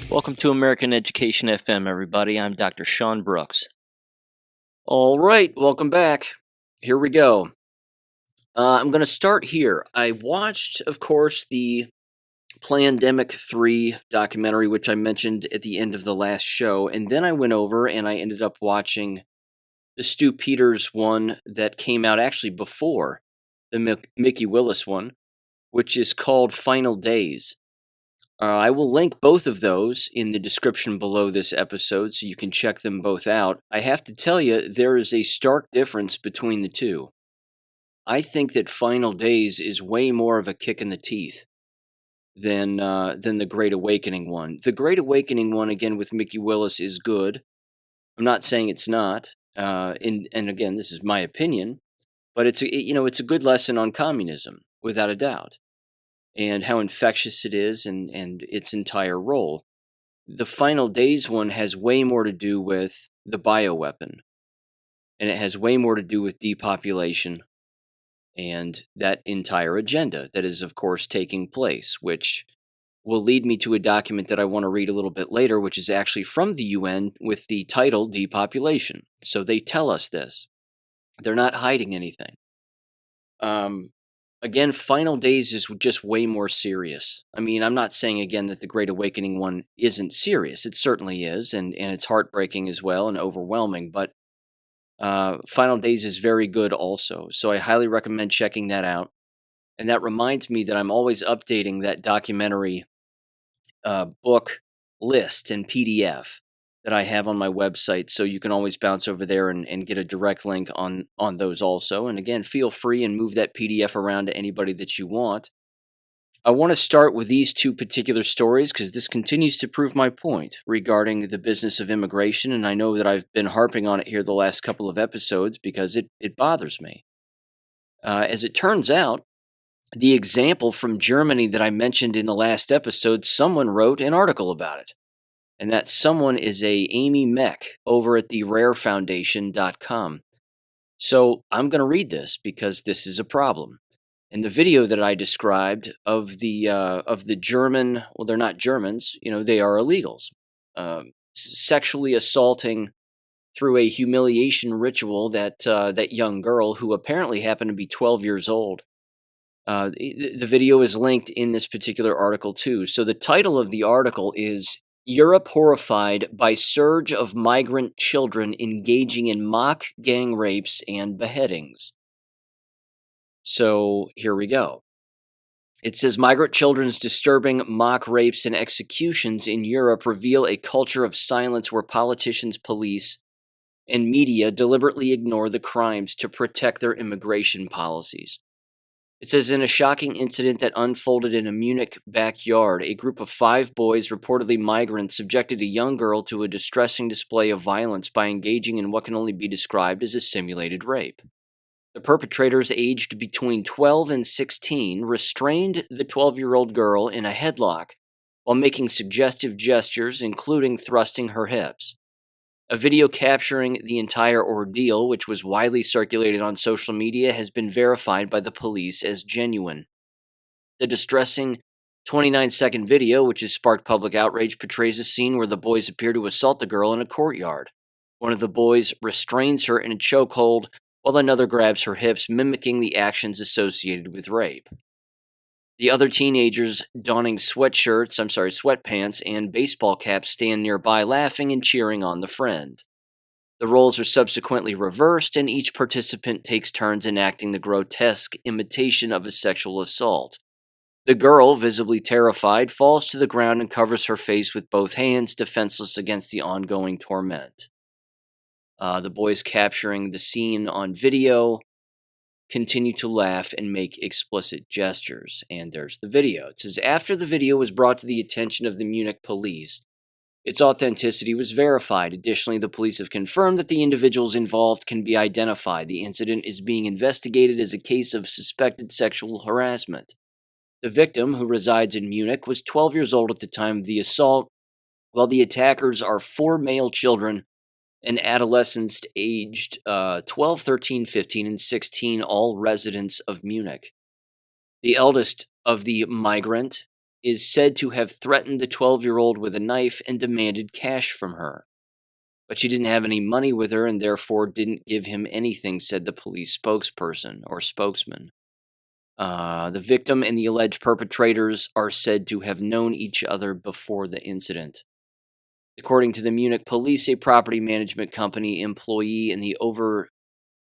Welcome to American Education FM, everybody. I'm Dr. Sean Brooks. All right, welcome back. Here we go. I'm going to start here. I watched, of course, the Plandemic 3 documentary, which I mentioned at the end of the last show, and then I went over and I ended up watching the Stu Peters one that came out actually before the Mickey Willis one, which is called Final Days. I will link both of those in the description below this episode so you can check them both out. I have to tell you, there is a stark difference between the two. I think that Final Days is way more of a kick in the teeth than the Great Awakening one. The Great Awakening one, again, with Mickey Willis is good. I'm not saying it's not. And again, this is my opinion, but it's a good lesson on communism, without a doubt, and how infectious it is and its entire role. The Final Days one has way more to do with the bioweapon, and it has way more to do with depopulation and that entire agenda that is, of course, taking place, which will lead me to a document that I want to read a little bit later, which is actually from the UN with the title Depopulation. So they tell us this. They're not hiding anything. Again, Final Days is just way more serious. I mean, I'm not saying, again, that the Great Awakening one isn't serious. It certainly is, and it's heartbreaking as well and overwhelming, but Final Days is very good also. So I highly recommend checking that out. And that reminds me that I'm always updating that documentary book list in PDF that I have on my website, so you can always bounce over there and get a direct link on those also. And again, feel free and move that PDF around to anybody that you want. I want to start with these two particular stories because this continues to prove my point regarding the business of immigration, and I know that I've been harping on it here the last couple of episodes because it bothers me. As it turns out, the example from Germany that I mentioned in the last episode, someone wrote an article about it. And that someone is a Amy Meck over at the rarefoundation.com. So I'm going to read this because this is a problem. In the video that I described of the German, well, they're not Germans, they are illegals, sexually assaulting through a humiliation ritual that young girl who apparently happened to be 12 years old. The video is linked in this particular article too. So the title of the article is Europe Horrified by Surge of Migrant Children Engaging in Mock Gang Rapes and Beheadings. So here we go. It says, migrant children's disturbing mock rapes and executions in Europe reveal a culture of silence where politicians, police, and media deliberately ignore the crimes to protect their immigration policies. It says, in a shocking incident that unfolded in a Munich backyard, a group of 5 boys, reportedly migrants, subjected a young girl to a distressing display of violence by engaging in what can only be described as a simulated rape. The perpetrators, aged between 12 and 16, restrained the 12-year-old girl in a headlock while making suggestive gestures, including thrusting her hips. A video capturing the entire ordeal, which was widely circulated on social media, has been verified by the police as genuine. The distressing 29-second video, which has sparked public outrage, portrays a scene where the boys appear to assault the girl in a courtyard. One of the boys restrains her in a chokehold, while another grabs her hips, mimicking the actions associated with rape. The other teenagers, donning sweatpants and baseball caps, stand nearby laughing and cheering on the friend. The roles are subsequently reversed, and each participant takes turns enacting the grotesque imitation of a sexual assault. The girl, visibly terrified, falls to the ground and covers her face with both hands, defenseless against the ongoing torment. The boys capturing the scene on video continue to laugh and make explicit gestures. And there's the video. It says, after the video was brought to the attention of the Munich police, its authenticity was verified. Additionally, the police have confirmed that the individuals involved can be identified. The incident is being investigated as a case of suspected sexual harassment. The victim, who resides in Munich, was 12 years old at the time of the assault, while the attackers are 4 male children and adolescents aged 12, 13, 15, and 16, all residents of Munich. The eldest of the migrant is said to have threatened the 12-year-old with a knife and demanded cash from her. But she didn't have any money with her and therefore didn't give him anything, said the police spokesperson or spokesman. The victim and the alleged perpetrators are said to have known each other before the incident. According to the Munich police, a property management company employee in the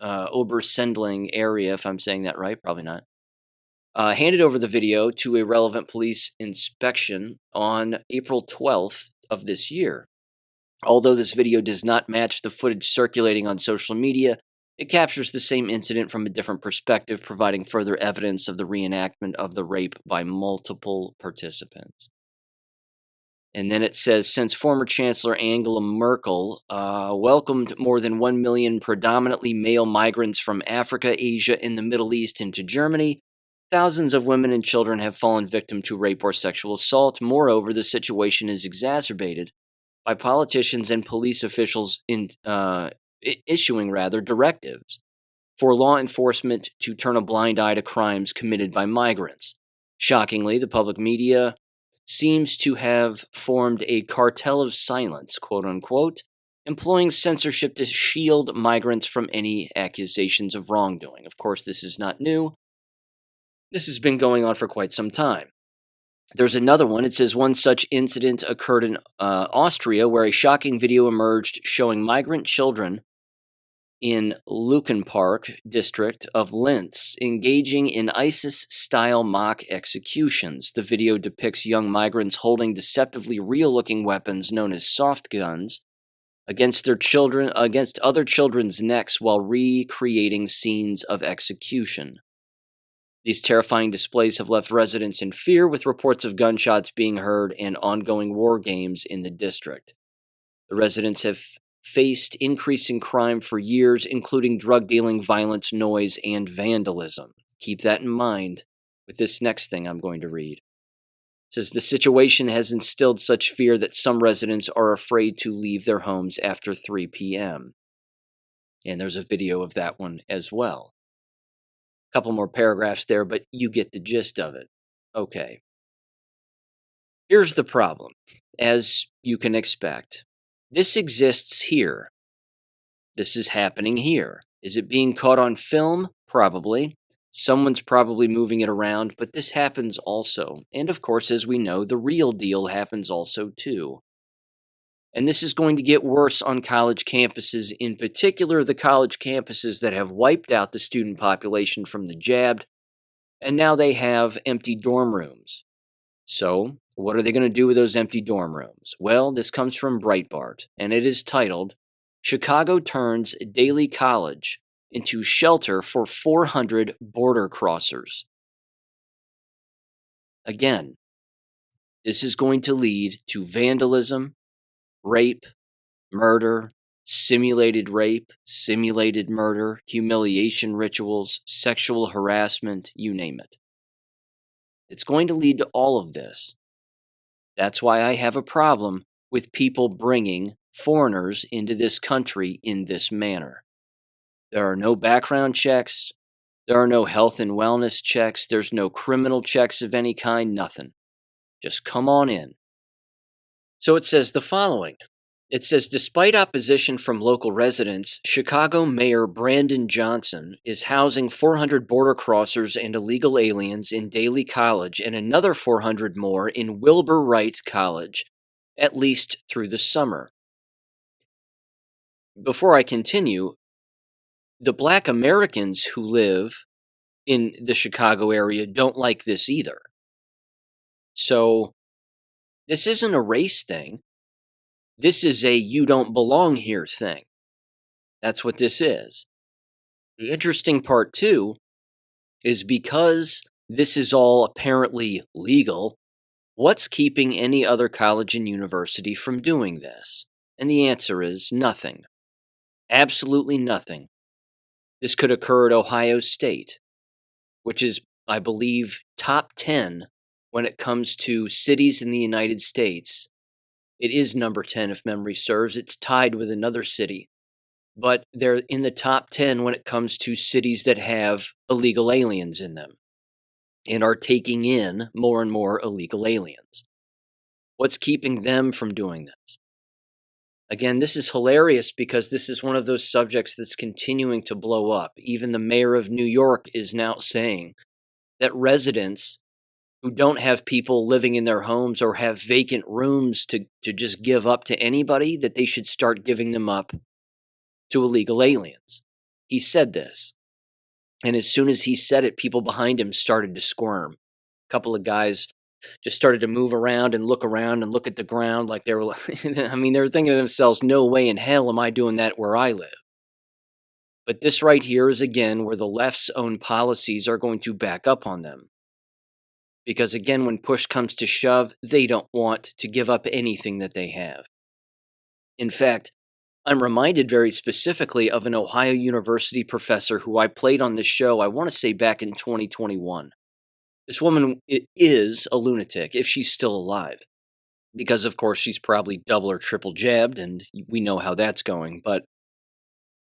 Obersendling area, if I'm saying that right, probably not, handed over the video to a relevant police inspection on April 12th of this year. Although this video does not match the footage circulating on social media, it captures the same incident from a different perspective, providing further evidence of the reenactment of the rape by multiple participants. And then it says, since former Chancellor Angela Merkel welcomed more than 1 million predominantly male migrants from Africa, Asia, and the Middle East into Germany, thousands of women and children have fallen victim to rape or sexual assault. Moreover, the situation is exacerbated by politicians and police officials issuing directives for law enforcement to turn a blind eye to crimes committed by migrants. Shockingly, the public media seems to have formed a cartel of silence, quote unquote, employing censorship to shield migrants from any accusations of wrongdoing. Of course, this is not new. This has been going on for quite some time. There's another one. It says one such incident occurred in Austria, where a shocking video emerged showing migrant children in Luckenpark district of Linz engaging in ISIS-style mock executions. The video depicts young migrants holding deceptively real-looking weapons known as soft guns against other children's necks while recreating scenes of execution. These terrifying displays have left residents in fear, with reports of gunshots being heard and ongoing war games in the district. The residents have faced increasing crime for years, including drug dealing, violence, noise, and vandalism. Keep that in mind with this next thing I'm going to read. It says the situation has instilled such fear that some residents are afraid to leave their homes after 3 p.m. And there's a video of that one as well. A couple more paragraphs there, but you get the gist of it. Okay. Here's the problem, as you can expect. This exists here. This is happening here. Is it being caught on film? Probably. Someone's probably moving it around, but this happens also. And of course, as we know, the real deal happens also too. And this is going to get worse on college campuses, in particular the college campuses that have wiped out the student population from the jabbed, and now they have empty dorm rooms. So, what are they going to do with those empty dorm rooms? Well, this comes from Breitbart, and it is titled, Chicago Turns Daily College into Shelter for 400 Border Crossers. Again, this is going to lead to vandalism, rape, murder, simulated rape, simulated murder, humiliation rituals, sexual harassment, you name it. It's going to lead to all of this. That's why I have a problem with people bringing foreigners into this country in this manner. There are no background checks. There are no health and wellness checks. There's no criminal checks of any kind, nothing. Just come on in. So it says the following. It says, despite opposition from local residents, Chicago Mayor Brandon Johnson is housing 400 border crossers and illegal aliens in Daly College and another 400 more in Wilbur Wright College, at least through the summer. Before I continue, the Black Americans who live in the Chicago area don't like this either. So, this isn't a race thing. This is a you don't belong here thing. That's what this is. The interesting part, too, is because this is all apparently legal, what's keeping any other college and university from doing this? And the answer is nothing. Absolutely nothing. This could occur at Ohio State, which is, I believe, top 10 when it comes to cities in the United States. It is number 10 if memory serves. It's tied with another city. But they're in the top 10 when it comes to cities that have illegal aliens in them. and are taking in more and more illegal aliens. What's keeping them from doing this? Again, this is hilarious because this is one of those subjects that's continuing to blow up. Even the mayor of New York is now saying that residents who don't have people living in their homes or have vacant rooms to just give up to anybody, that they should start giving them up to illegal aliens. He said this. And as soon as he said it, people behind him started to squirm. A couple of guys just started to move around and look at the ground like they were, I mean, they were thinking to themselves, no way in hell am I doing that where I live. But this right here is, again, where the left's own policies are going to back up on them. Because, again, when push comes to shove, they don't want to give up anything that they have. In fact, I'm reminded very specifically of an Ohio University professor who I played on this show, I want to say back in 2021. This woman is a lunatic, if she's still alive. Because, of course, she's probably double or triple jabbed, and we know how that's going. But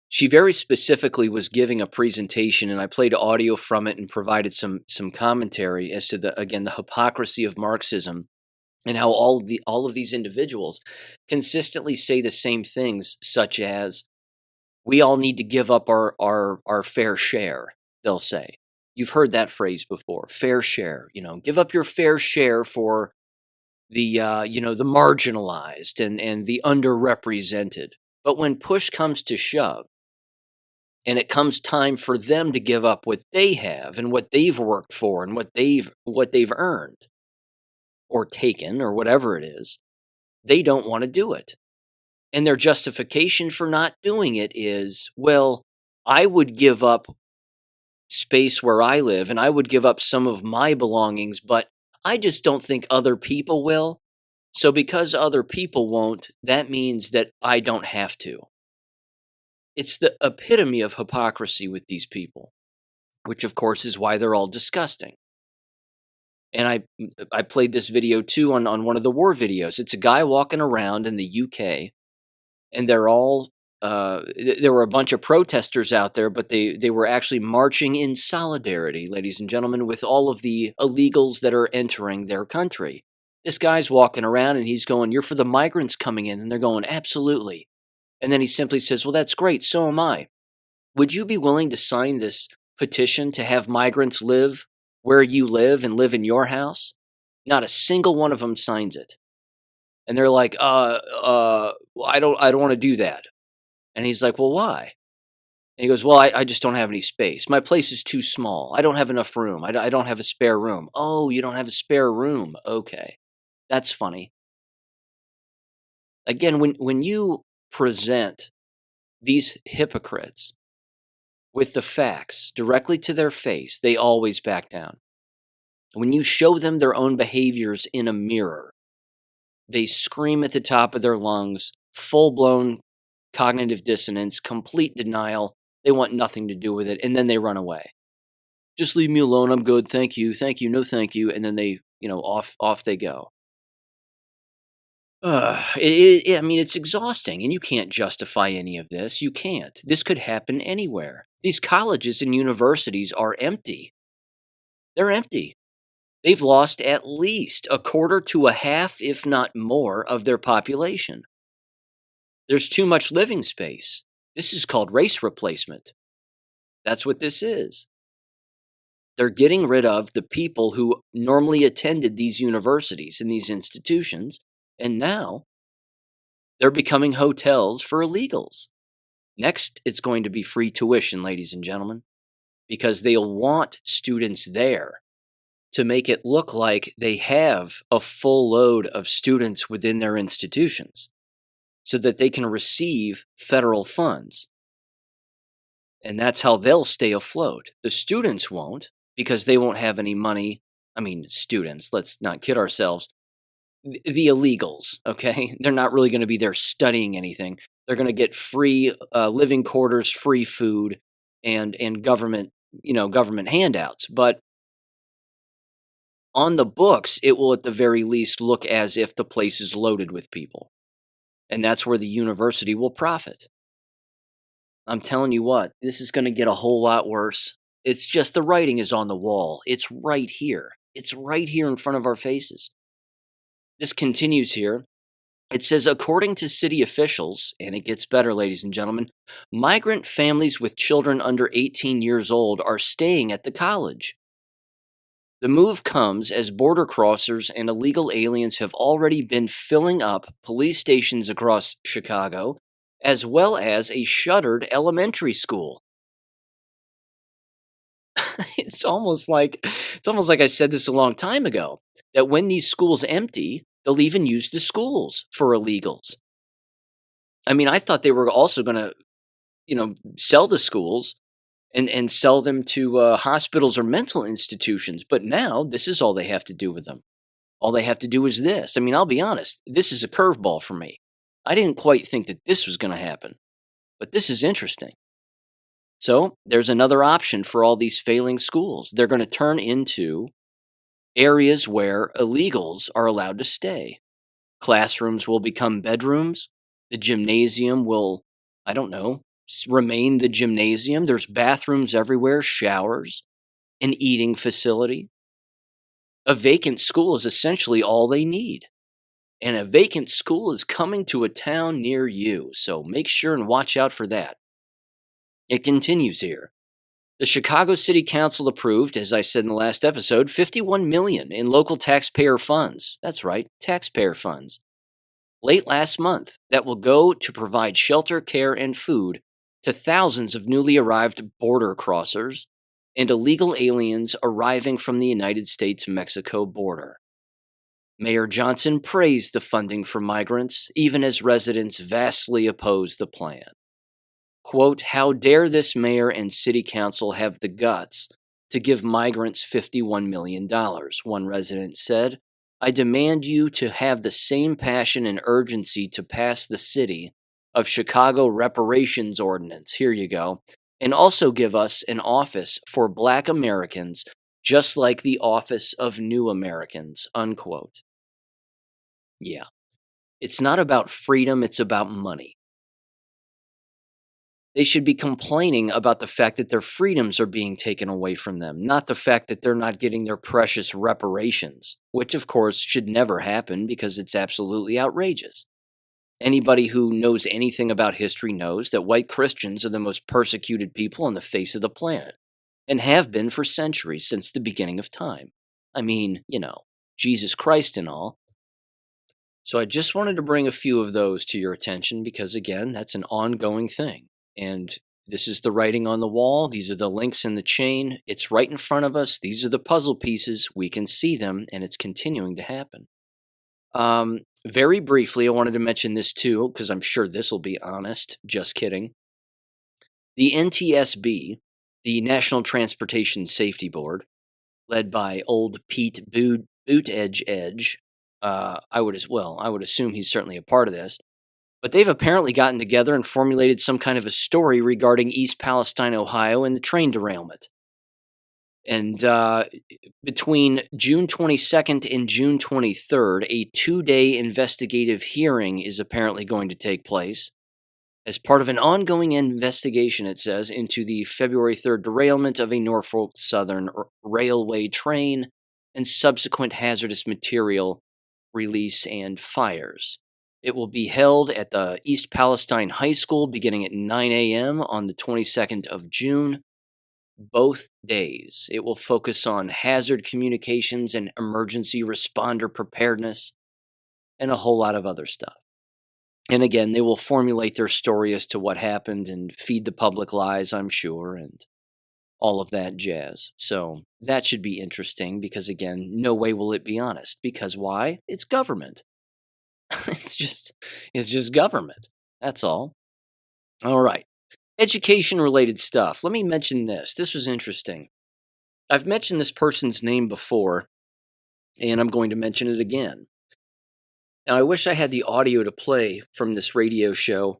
she very specifically was giving a presentation, and I played audio from it and provided some commentary as to the hypocrisy of Marxism and how all of these individuals consistently say the same things, such as, we all need to give up our fair share, they'll say. You've heard that phrase before, fair share. Give up your fair share for the the marginalized and the underrepresented. But when push comes to shove, and it comes time for them to give up what they have and what they've worked for and what they've earned or taken or whatever it is, they don't want to do it. And their justification for not doing it is, well, I would give up space where I live and I would give up some of my belongings, but I just don't think other people will. So because other people won't, that means that I don't have to. It's the epitome of hypocrisy with these people, which of course is why they're all disgusting. And I played this video too on one of the war videos. It's a guy walking around in the UK, and they're all there were a bunch of protesters out there, but they were actually marching in solidarity, ladies and gentlemen, with all of the illegals that are entering their country. This guy's walking around and he's going, "You're for the migrants coming in," and they're going, "Absolutely." And then he simply says, "Well, that's great. So am I. Would you be willing to sign this petition to have migrants live where you live and live in your house?" Not a single one of them signs it. And they're like, well, I don't want to do that. And he's like, "Well, why?" And he goes, "Well, I just don't have any space. My place is too small. I don't have enough room. I don't have a spare room." "Oh, you don't have a spare room. Okay. That's funny." Again, when you present these hypocrites with the facts directly to their face, they always back down. When you show them their own behaviors in a mirror, they scream at the top of their lungs, full-blown cognitive dissonance, complete denial. They want nothing to do with it, and then they run away. "Just leave me alone. I'm good. Thank you. Thank you. No, thank you." And then they, off they go. I mean, it's exhausting, and you can't justify any of this. You can't. This could happen anywhere. These colleges and universities are empty. They're empty. They've lost at least a quarter to a half, if not more, of their population. There's too much living space. This is called race replacement. That's what this is. They're getting rid of the people who normally attended these universities and these institutions, and now they're becoming hotels for illegals. Next, it's going to be free tuition, ladies and gentlemen, because they'll want students there to make it look like they have a full load of students within their institutions so that they can receive federal funds. And that's how they'll stay afloat. The students won't, because they won't have any money. I mean, students, let's not kid ourselves. The illegals, okay? They're not really going to be there studying anything. They're going to get free living quarters, free food, and government, government handouts. But on the books, it will at the very least look as if the place is loaded with people. And that's where the university will profit. I'm telling you what, this is going to get a whole lot worse. It's just the writing is on the wall. It's right here. It's right here in front of our faces. This continues here. It says, according to city officials, and it gets better, ladies and gentlemen, migrant families with children under 18 years old are staying at the college. The move comes as border crossers and illegal aliens have already been filling up police stations across Chicago, as well as a shuttered elementary school. It's almost like I said this a long time ago, that when these schools empty, they'll even use the schools for illegals. I mean, I thought they were also going to, sell the schools and sell them to hospitals or mental institutions. But now this is all they have to do with them. All they have to do is this. I mean, I'll be honest, this is a curveball for me. I didn't quite think that this was going to happen, but this is interesting. So there's another option for all these failing schools. They're going to turn into areas where illegals are allowed to stay. Classrooms will become bedrooms. The gymnasium will, I don't know, remain the gymnasium. There's bathrooms everywhere, showers, an eating facility. A vacant school is essentially all they need. And a vacant school is coming to a town near you, so make sure and watch out for that. It continues here. The Chicago City Council approved, as I said in the last episode, $51 million in local taxpayer funds. That's right, taxpayer funds. Late last month, that will go to provide shelter, care, and food to thousands of newly arrived border crossers and illegal aliens arriving from the United States-Mexico border. Mayor Johnson praised the funding for migrants, even as residents vastly opposed the plan. Quote, how dare this mayor and city council have the guts to give migrants $51 million, one resident said. I demand you to have the same passion and urgency to pass the City of Chicago reparations ordinance. Here you go. And also give us an office for Black Americans, just like the Office of New Americans, unquote. Yeah. It's not about freedom, it's about money. They should be complaining about the fact that their freedoms are being taken away from them, not the fact that they're not getting their precious reparations, which of course should never happen because it's absolutely outrageous. Anybody who knows anything about history knows that white Christians are the most persecuted people on the face of the planet, and have been for centuries since the beginning of time. I mean, Jesus Christ and all. So I just wanted to bring a few of those to your attention because, again, that's an ongoing thing. And this is the writing on the wall. These are the links in the chain. It's right in front of us. These are the puzzle pieces. We can see them, and it's continuing to happen. Very briefly, I wanted to mention this too, because I'm sure this will be honest. Just kidding. The NTSB, the National Transportation Safety Board, led by old Pete Buttigieg, I would assume he's certainly a part of this. But they've apparently gotten together and formulated some kind of a story regarding East Palestine, Ohio, and the train derailment. And between June 22nd and June 23rd, a 2-day investigative hearing is apparently going to take place as part of an ongoing investigation, it says, into the February 3rd derailment of a Norfolk Southern Railway train and subsequent hazardous material release and fires. It will be held at the East Palestine High School beginning at 9 a.m. on the 22nd of June. Both days. It will focus on hazard communications and emergency responder preparedness and a whole lot of other stuff. And again, they will formulate their story as to what happened and feed the public lies, I'm sure, and all of that jazz. So that should be interesting because, again, no way will it be honest. Because why? It's government. It's just government. That's all. All right. Education-related stuff. Let me mention this. This was interesting. I've mentioned this person's name before, and I'm going to mention it again. Now, I wish I had the audio to play from this radio show,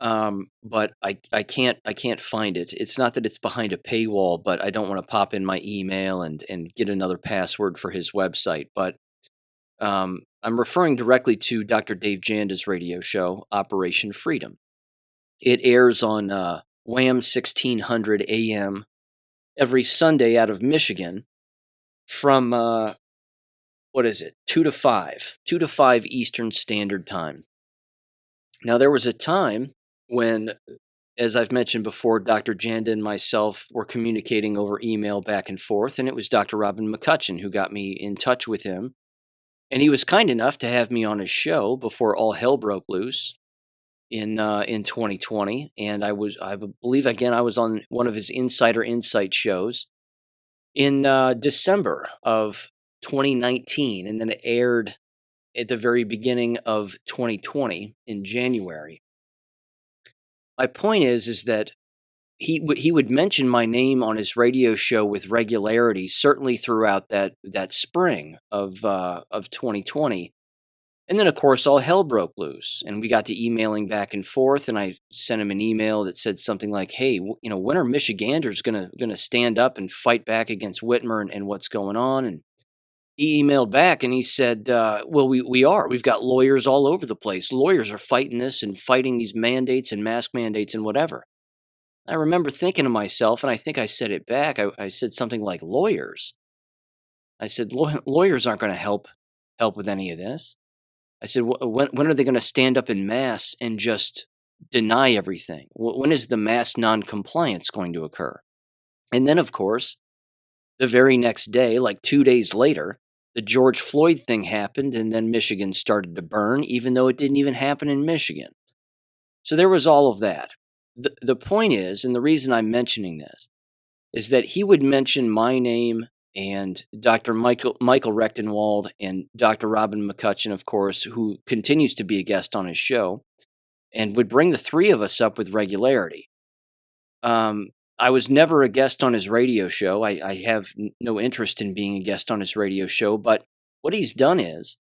but I can't find it. It's not that it's behind a paywall, but I don't want to pop in my email and get another password for his website. But I'm referring directly to Dr. Dave Janda's radio show, Operation Freedom. It airs on WHAM 1600 AM every Sunday out of Michigan from, 2 to 5, 2 to 5 Eastern Standard Time. Now, there was a time when, as I've mentioned before, Dr. Janda and myself were communicating over email back and forth, and it was Dr. Robin McCutcheon who got me in touch with him. And he was kind enough to have me on his show before all hell broke loose in 2020. And I believe, again, I was on one of his Insider Insight shows in December of 2019, and then it aired at the very beginning of 2020 in January. My point is that he would mention my name on his radio show with regularity, certainly throughout that spring of 2020. And then, of course, all hell broke loose, and we got to emailing back and forth. And I sent him an email that said something like, "Hey, when are Michiganders gonna stand up and fight back against Whitmer and what's going on?" And he emailed back and he said, "Well, we are. We've got lawyers all over the place. Lawyers are fighting this and fighting these mandates and mask mandates and whatever." I remember thinking to myself, and I think I said it back. I said something like, "Lawyers." I said, "Lawyers aren't going to help with any of this." I said, when are they going to stand up in mass and just deny everything? When is the mass non-compliance going to occur? And then, of course, the very next day, like 2 days later, the George Floyd thing happened, and then Michigan started to burn, even though it didn't even happen in Michigan. So there was all of that. The point is, and the reason I'm mentioning this, is that he would mention my name and Dr. Michael Rechtenwald and Dr. Robin McCutcheon, of course, who continues to be a guest on his show, and would bring the three of us up with regularity. I was never a guest on his radio show. I have no interest in being a guest on his radio show, but what he's done is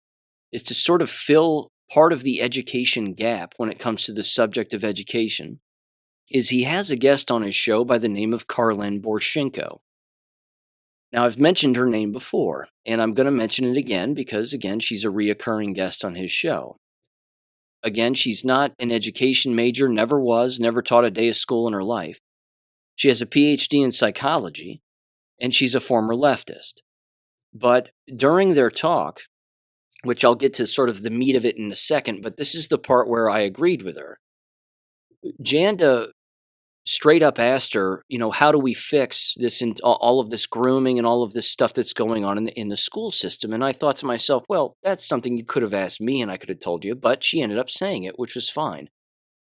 to sort of fill part of the education gap when it comes to the subject of education, is he has a guest on his show by the name of Karlyn Borysenko. Now, I've mentioned her name before, and I'm going to mention it again because, again, she's a reoccurring guest on his show. Again, she's not an education major, never was, never taught a day of school in her life. She has a PhD in psychology, and she's a former leftist. But during their talk, which I'll get to sort of the meat of it in a second, but this is the part where I agreed with her. Janda straight up asked her, how do we fix this and all of this grooming and all of this stuff that's going on in the school system? And I thought to myself, well, that's something you could have asked me and I could have told you, but she ended up saying it, which was fine.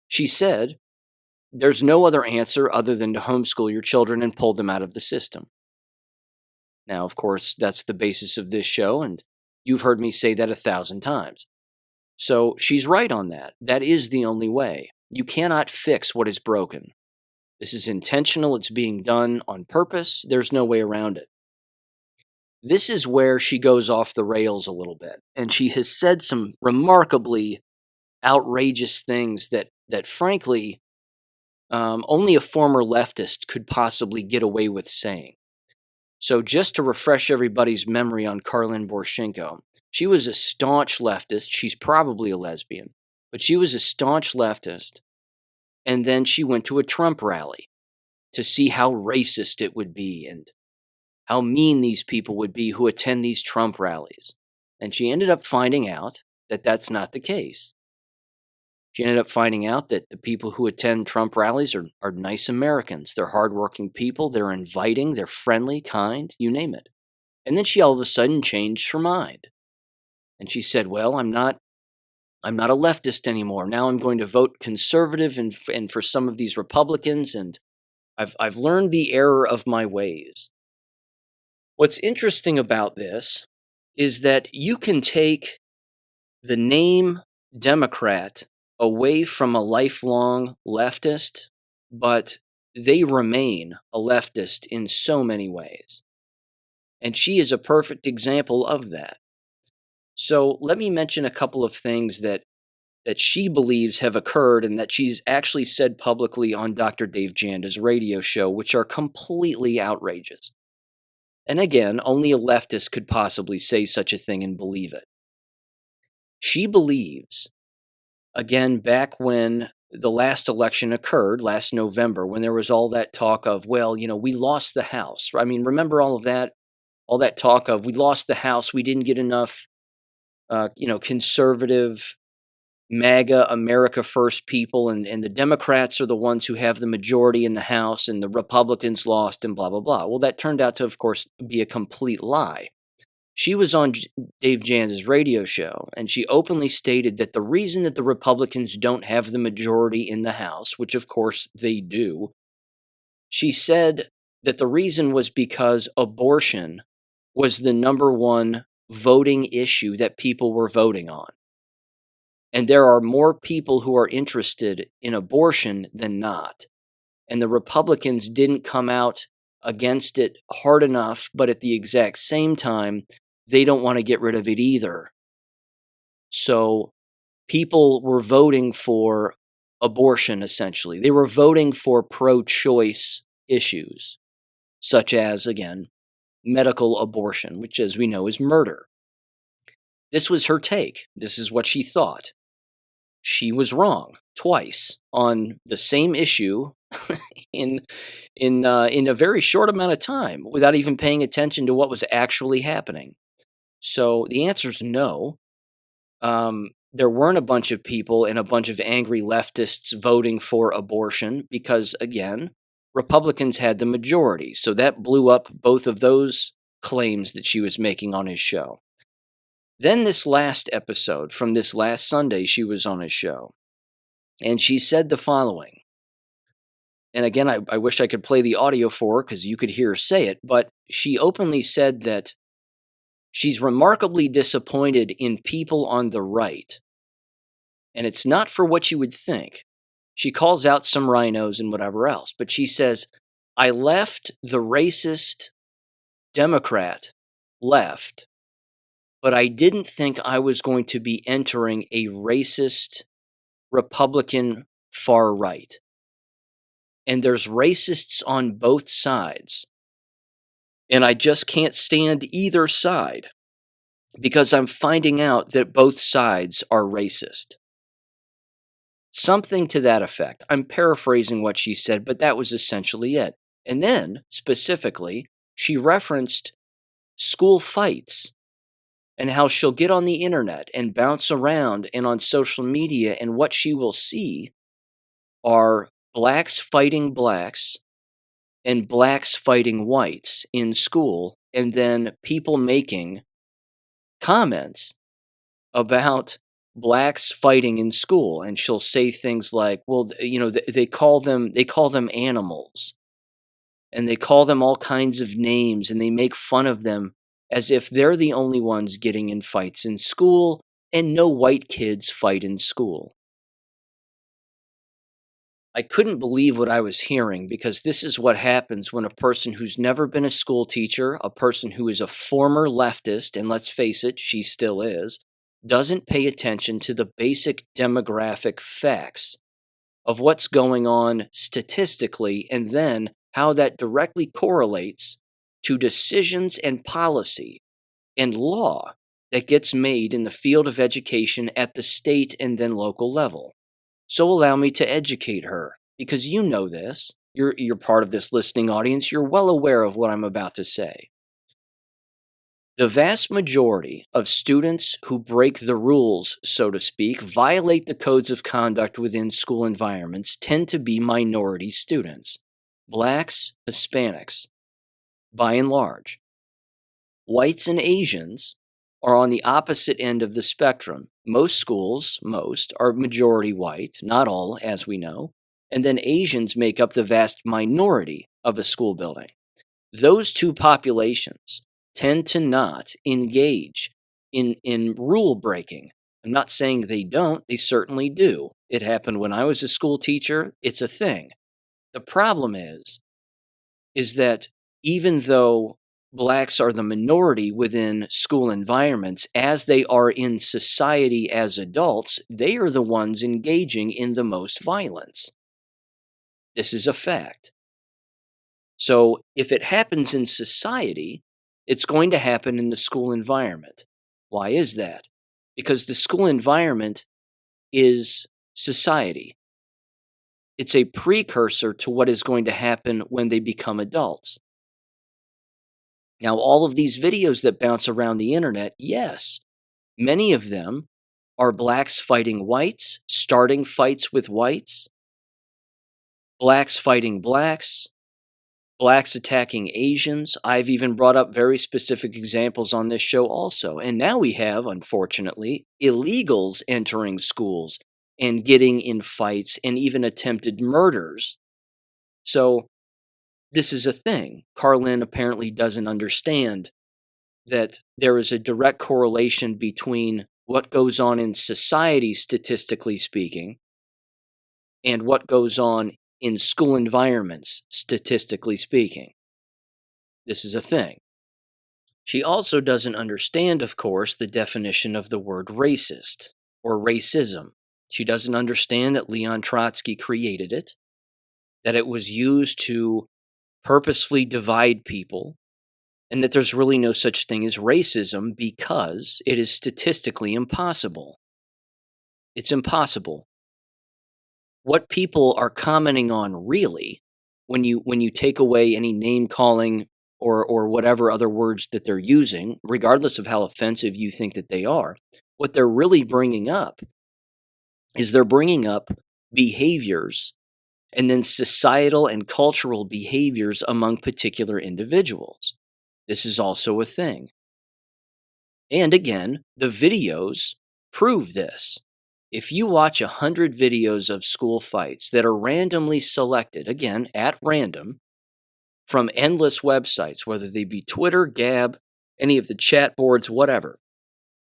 She said, there's no other answer other than to homeschool your children and pull them out of the system. Now, of course, that's the basis of this show, and you've heard me say that 1,000 times. So she's right on that. That is the only way. You cannot fix what is broken. This is intentional. It's being done on purpose. There's no way around it. This is where she goes off the rails a little bit. And she has said some remarkably outrageous things that frankly, only a former leftist could possibly get away with saying. So just to refresh everybody's memory on Karlyn Borysenko, she was a staunch leftist. She's probably a lesbian, but she was a staunch leftist. And then she went to a Trump rally to see how racist it would be and how mean these people would be who attend these Trump rallies. And she ended up finding out that that's not the case. She ended up finding out that the people who attend Trump rallies are nice Americans. They're hardworking people. They're inviting. They're friendly, kind, you name it. And then she all of a sudden changed her mind. And she said, well, I'm not a leftist anymore. Now I'm going to vote conservative and for some of these Republicans, and I've learned the error of my ways. What's interesting about this is that you can take the name Democrat away from a lifelong leftist, but they remain a leftist in so many ways. And she is a perfect example of that. So let me mention a couple of things that she believes have occurred and that she's actually said publicly on Dr. Dave Janda's radio show, which are completely outrageous. And again, only a leftist could possibly say such a thing and believe it. She believes, again, back when the last election occurred last November, when there was all that talk of, well, we lost the House. I mean, remember all of that? All that talk of, we lost the House, we didn't get enough, conservative, MAGA, America First people, and the Democrats are the ones who have the majority in the House, and the Republicans lost, and blah, blah, blah. Well, that turned out to, of course, be a complete lie. She was on Dave Jans's radio show, and she openly stated that the reason that the Republicans don't have the majority in the House, which of course they do, she said that the reason was because abortion was the number one voting issue that people were voting on. And there are more people who are interested in abortion than not. And the Republicans didn't come out against it hard enough, but at the exact same time, they don't want to get rid of it either. So people were voting for abortion, essentially. They were voting for pro-choice issues, such as, again, medical abortion, which, as we know, is murder. This was her take. This is what she thought. She was wrong twice on the same issue in a very short amount of time, without even paying attention to what was actually happening. So the answer is no. There weren't a bunch of people and a bunch of angry leftists voting for abortion because, again, Republicans had the majority. So that blew up both of those claims that she was making on his show. Then this last episode from this last Sunday, she was on his show, and she said the following. And again, I wish I could play the audio for her because you could hear her say it, but she openly said that she's remarkably disappointed in people on the right. And it's not for what you would think. She calls out some rhinos and whatever else, but she says, I left the racist Democrat left, but I didn't think I was going to be entering a racist Republican far right. And there's racists on both sides. And I just can't stand either side because I'm finding out that both sides are racist. Something to that effect. I'm paraphrasing what she said, but that was essentially it. And then, specifically, she referenced school fights and how she'll get on the internet and bounce around and on social media, and what she will see are blacks fighting blacks and blacks fighting whites in school, and then people making comments about blacks fighting in school, and she'll say things like, well, they call them animals, and they call them all kinds of names, and they make fun of them as if they're the only ones getting in fights in school, and no white kids fight in school. I couldn't believe what I was hearing, because this is what happens when a person who's never been a school teacher, a person who is a former leftist, and let's face it, she still is, doesn't pay attention to the basic demographic facts of what's going on statistically, and then how that directly correlates to decisions and policy and law that gets made in the field of education at the state and then local level. So allow me to educate her, because you know this. You're part of this listening audience. You're well aware of what I'm about to say. The vast majority of students who break the rules, so to speak, violate the codes of conduct within school environments, tend to be minority students. Blacks, Hispanics, by and large. Whites and Asians are on the opposite end of the spectrum. Most schools, are majority white, not all, as we know, and then Asians make up the vast minority of a school building. Those two populations tend to not engage in rule breaking. I'm not saying they don't, they certainly do. It happened when I was a school teacher, it's a thing. The problem is that even though blacks are the minority within school environments, as they are in society as adults, they are the ones engaging in the most violence. This is a fact. So if it happens in society, it's going to happen in the school environment. Why is that? Because the school environment is society. It's a precursor to what is going to happen when they become adults. Now, all of these videos that bounce around the internet, yes, many of them are blacks fighting whites, starting fights with whites, blacks fighting blacks, blacks attacking Asians. I've even brought up very specific examples on this show also. And now we have, unfortunately, illegals entering schools and getting in fights and even attempted murders. So this is a thing. Carlin apparently doesn't understand that there is a direct correlation between what goes on in society, statistically speaking, and what goes on in school environments, statistically speaking. This is a thing. She also doesn't understand, of course, the definition of the word racist or racism. She doesn't understand that Leon Trotsky created it, that it was used to purposefully divide people, and that there's really no such thing as racism because it is statistically impossible. It's impossible. What people are commenting on really, when you take away any name calling or whatever other words that they're using, regardless of how offensive you think that they are, what they're really bringing up is they're bringing up behaviors and then societal and cultural behaviors among particular individuals. This is also a thing. And again, the videos prove this. If you watch 100 videos of school fights that are randomly selected, again, at random, from endless websites, whether they be Twitter, Gab, any of the chat boards, whatever.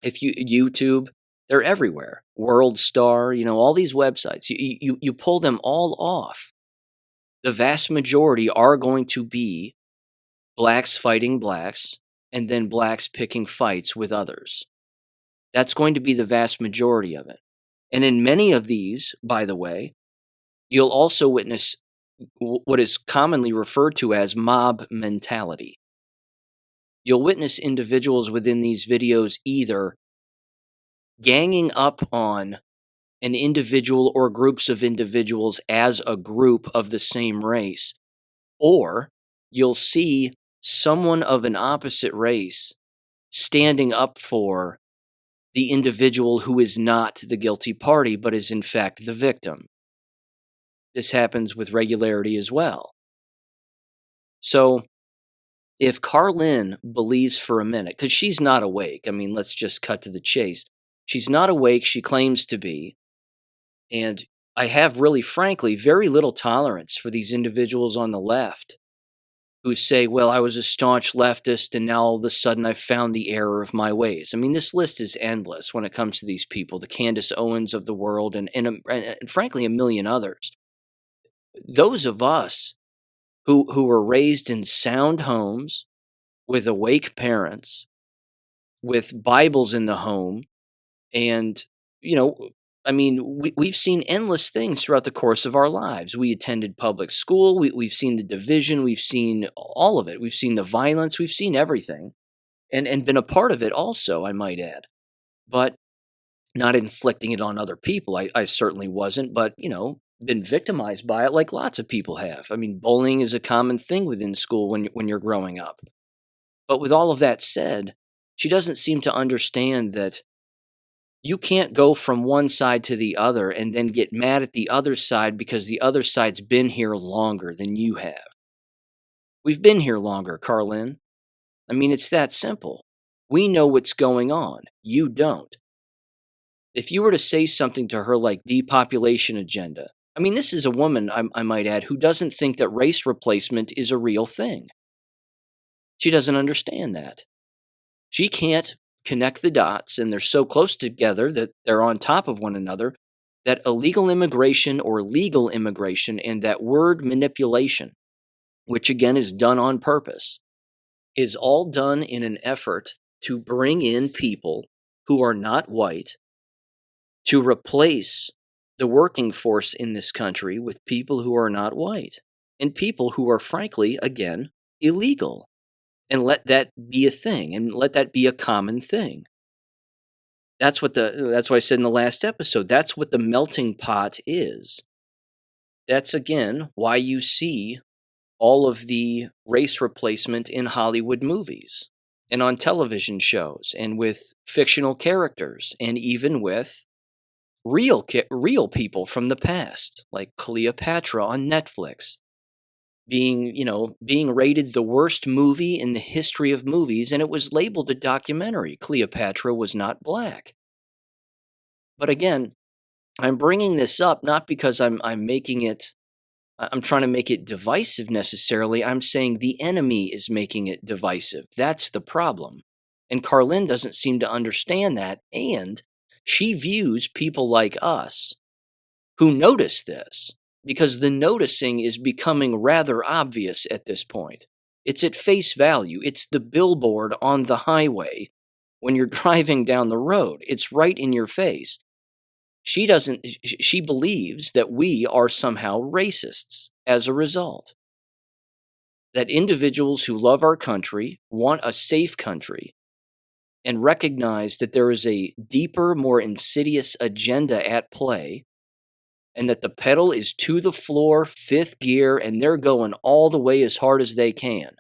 If YouTube, they're everywhere. World Star, all these websites. You pull them all off. The vast majority are going to be blacks fighting blacks and then blacks picking fights with others. That's going to be the vast majority of it. And in many of these, by the way, you'll also witness what is commonly referred to as mob mentality. You'll witness individuals within these videos either ganging up on an individual or groups of individuals as a group of the same race, or you'll see someone of an opposite race standing up for the individual who is not the guilty party, but is in fact the victim. This happens with regularity as well. So, if Carlin believes for a minute, because she's not awake, let's just cut to the chase. She's not awake, she claims to be, and I have really, frankly, very little tolerance for these individuals on the left who say, well, I was a staunch leftist and now all of a sudden I've found the error of my ways. This list is endless when it comes to these people, the Candace Owens of the world and frankly, a million others. Those of us who were raised in sound homes with awake parents, with Bibles in the home, and, we've seen endless things throughout the course of our lives. We attended public school. We've seen the division. We've seen all of it. We've seen the violence. We've seen everything and been a part of it also, I might add. But not inflicting it on other people. I certainly wasn't, but, been victimized by it like lots of people have. Bullying is a common thing within school when you're growing up. But with all of that said, she doesn't seem to understand that you can't go from one side to the other and then get mad at the other side because the other side's been here longer than you have. We've been here longer, Carlin. It's that simple. We know what's going on. You don't. If you were to say something to her like depopulation agenda, this is a woman, I might add, who doesn't think that race replacement is a real thing. She doesn't understand that. She can't connect the dots, and they're so close together that they're on top of one another, that illegal immigration or legal immigration and that word manipulation, which again is done on purpose, is all done in an effort to bring in people who are not white to replace the working force in this country with people who are not white and people who are, frankly, again, illegal. And let that be a thing, and let that be a common thing. That's what I said in the last episode. That's what the melting pot is. That's again why you see all of the race replacement in Hollywood movies and on television shows and with fictional characters and even with real people from the past like Cleopatra on Netflix being rated the worst movie in the history of movies, and it was labeled a documentary. Cleopatra was not black. But again, I'm bringing this up not because I'm making it I'm trying to make it divisive necessarily. I'm saying the enemy is making it divisive. That's the problem. And Carlin doesn't seem to understand that, and she views people like us who notice this because the noticing is becoming rather obvious at this point. It's at face value. It's the billboard on the highway when you're driving down the road. It's right in your face. She believes that we are somehow racists as a result. That individuals who love our country, want a safe country, and recognize that there is a deeper, more insidious agenda at play, and that the pedal is to the floor, fifth gear, and they're going all the way as hard as they can.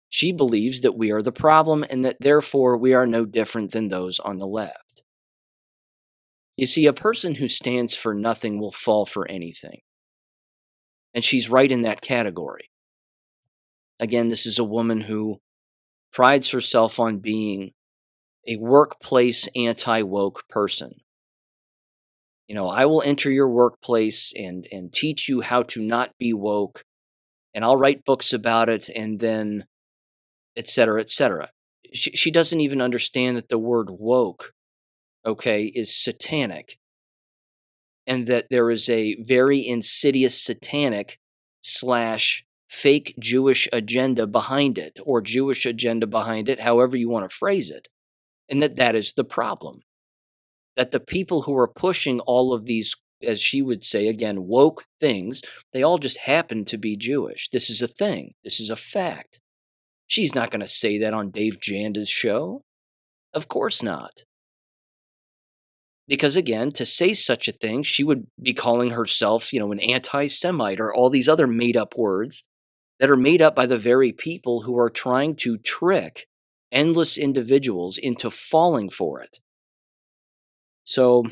She believes that we are the problem and that therefore we are no different than those on the left. You see, a person who stands for nothing will fall for anything. And she's right in that category. Again, this is a woman who prides herself on being a workplace anti-woke person. I will enter your workplace and teach you how to not be woke, and I'll write books about it, and then et cetera, et cetera. She doesn't even understand that the word woke, okay, is satanic, and that there is a very insidious satanic / fake Jewish agenda behind it, or Jewish agenda behind it, however you want to phrase it, and that is the problem. That the people who are pushing all of these, as she would say, again, woke things, they all just happen to be Jewish. This is a thing. This is a fact. She's not going to say that on Dave Janda's show. Of course not. Because again, to say such a thing, she would be calling herself, an anti-Semite or all these other made-up words that are made up by the very people who are trying to trick endless individuals into falling for it. So,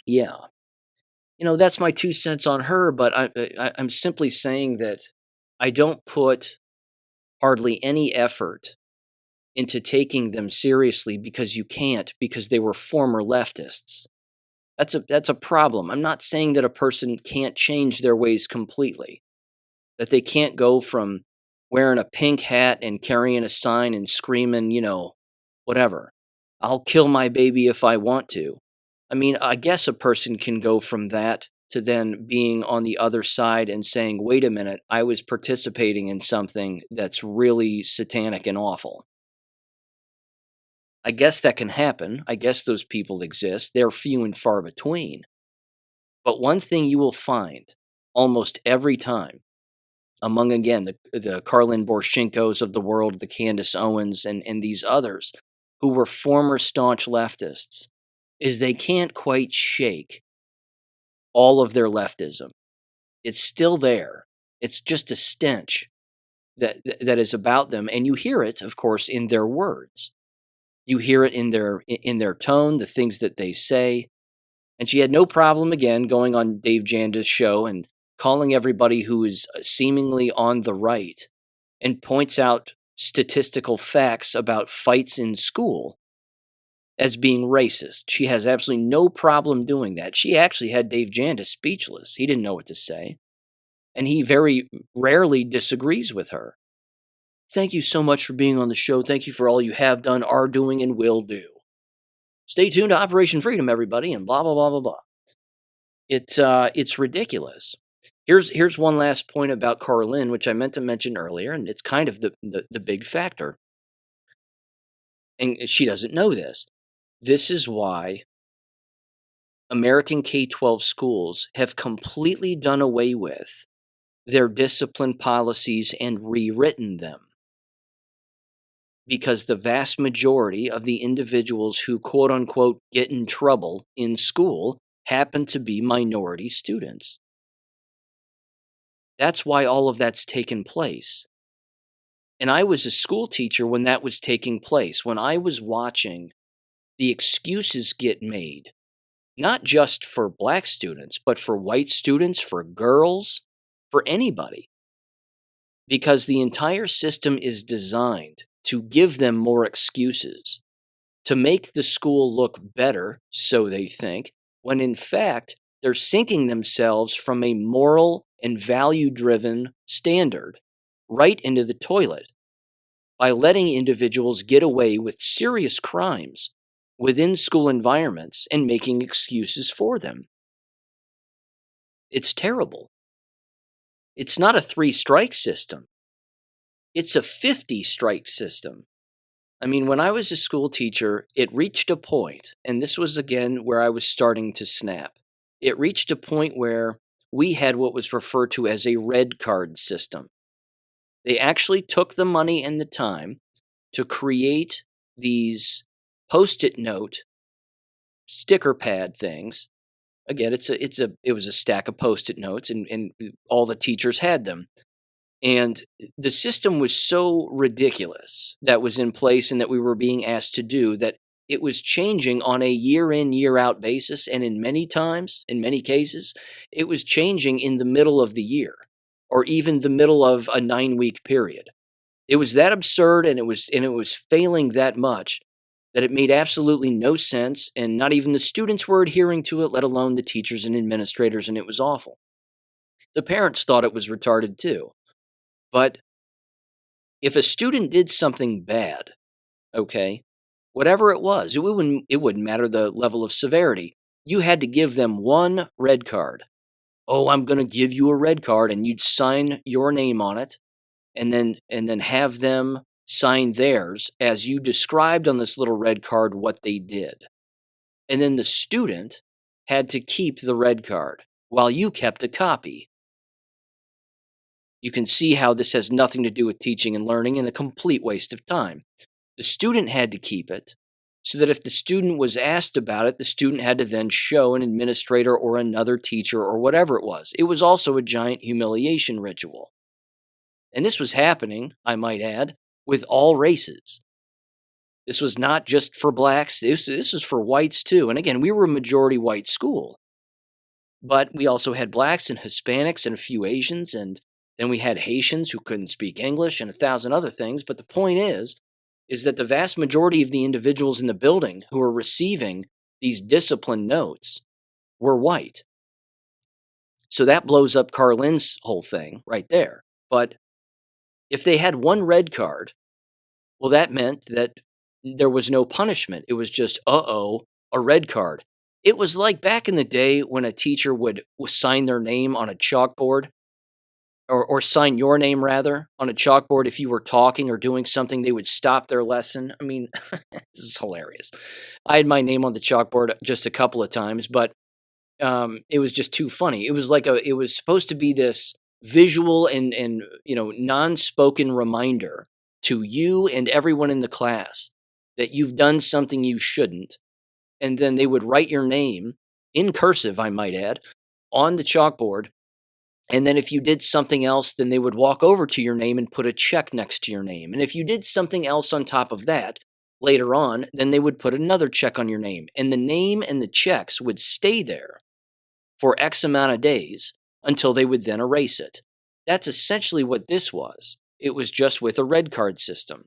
yeah. That's my 2 cents on her, but I'm simply saying that I don't put hardly any effort into taking them seriously because you can't, because they were former leftists. That's a problem. I'm not saying that a person can't change their ways completely, that they can't go from wearing a pink hat and carrying a sign and screaming, whatever. I'll kill my baby if I want to. I mean, I guess a person can go from that to then being on the other side and saying, wait a minute, I was participating in something that's really satanic and awful. I guess that can happen. I guess those people exist. They're few and far between. But one thing you will find almost every time among, again, the Karlin Borschinkos of the world, the Candace Owens, and these others who were former staunch leftists, is they can't quite shake all of their leftism. It's still there. It's just a stench that is about them, and you hear it, of course, in their words. You hear it in their tone, the things that they say. And she had no problem, again, going on Dave Janda's show and calling everybody who is seemingly on the right and points out statistical facts about fights in school as being racist. She has absolutely no problem doing that. She actually had Dave Janda speechless. He didn't know what to say. And he very rarely disagrees with her. Thank you so much for being on the show. Thank you for all you have done, are doing, and will do. Stay tuned to Operation Freedom, everybody, and blah, blah, blah, blah, blah. It's ridiculous. Here's one last point about Carlin, which I meant to mention earlier, and it's kind of the big factor. And she doesn't know this. This is why American K-12 schools have completely done away with their discipline policies and rewritten them. Because the vast majority of the individuals who quote-unquote get in trouble in school happen to be minority students. That's why all of that's taken place. And I was a school teacher when that was taking place, when I was watching the excuses get made, not just for black students, but for white students, for girls, for anybody, because the entire system is designed to give them more excuses, to make the school look better, so they think, when in fact they're sinking themselves from a moral and value driven standard right into the toilet by letting individuals get away with serious crimes within school environments and making excuses for them. It's terrible. It's not a 3-strike system. It's a 50-strike system. I mean, when I was a school teacher, it reached a point, and this was again where I was starting to snap. It reached a point where we had what was referred to as a red card system. They actually took the money and the time to create these post-it note sticker pad things. Again, it was a stack of post-it notes, and all the teachers had them. And the system was so ridiculous that was in place and that we were being asked to do that it was changing on a year in, year out basis. And in many cases, it was changing in the middle of the year or even the middle of a 9-week period. It was that absurd, and it was failing that much that it made absolutely no sense, and not even the students were adhering to it, let alone the teachers and administrators, and it was awful. The parents thought it was retarded too. But if a student did something bad, okay, whatever it was, it wouldn't matter the level of severity. You had to give them one red card. Oh, I'm going to give you a red card, and you'd sign your name on it, and then have them sign theirs as you described on this little red card what they did. And then the student had to keep the red card while you kept a copy. You can see how this has nothing to do with teaching and learning and a complete waste of time. The student had to keep it so that if the student was asked about it, the student had to then show an administrator or another teacher or whatever it was. It was also a giant humiliation ritual. And this was happening, I might add, with all races. This was not just for blacks, this was for whites too. And again, we were a majority white school. But we also had blacks and Hispanics and a few Asians, and then we had Haitians who couldn't speak English and 1,000 other things. But the point is that the vast majority of the individuals in the building who were receiving these discipline notes were white. So that blows up Carlin's whole thing right there. But if they had one red card, well, that meant that there was no punishment. It was just, a red card. It was like back in the day when a teacher would sign their name on a chalkboard, or sign your name, rather, on a chalkboard if you were talking or doing something. They would stop their lesson. I mean, this is hilarious. I had my name on the chalkboard just a couple of times, but it was just too funny. It was supposed to be this visual and non-spoken reminder to you and everyone in the class that you've done something you shouldn't. And then they would write your name in cursive, I might add, on the chalkboard. And then if you did something else, then they would walk over to your name and put a check next to your name. And if you did something else on top of that later on, then they would put another check on your name. And the name and the checks would stay there for X amount of days until they would then erase it. That's essentially what this was. It was just with a red card system.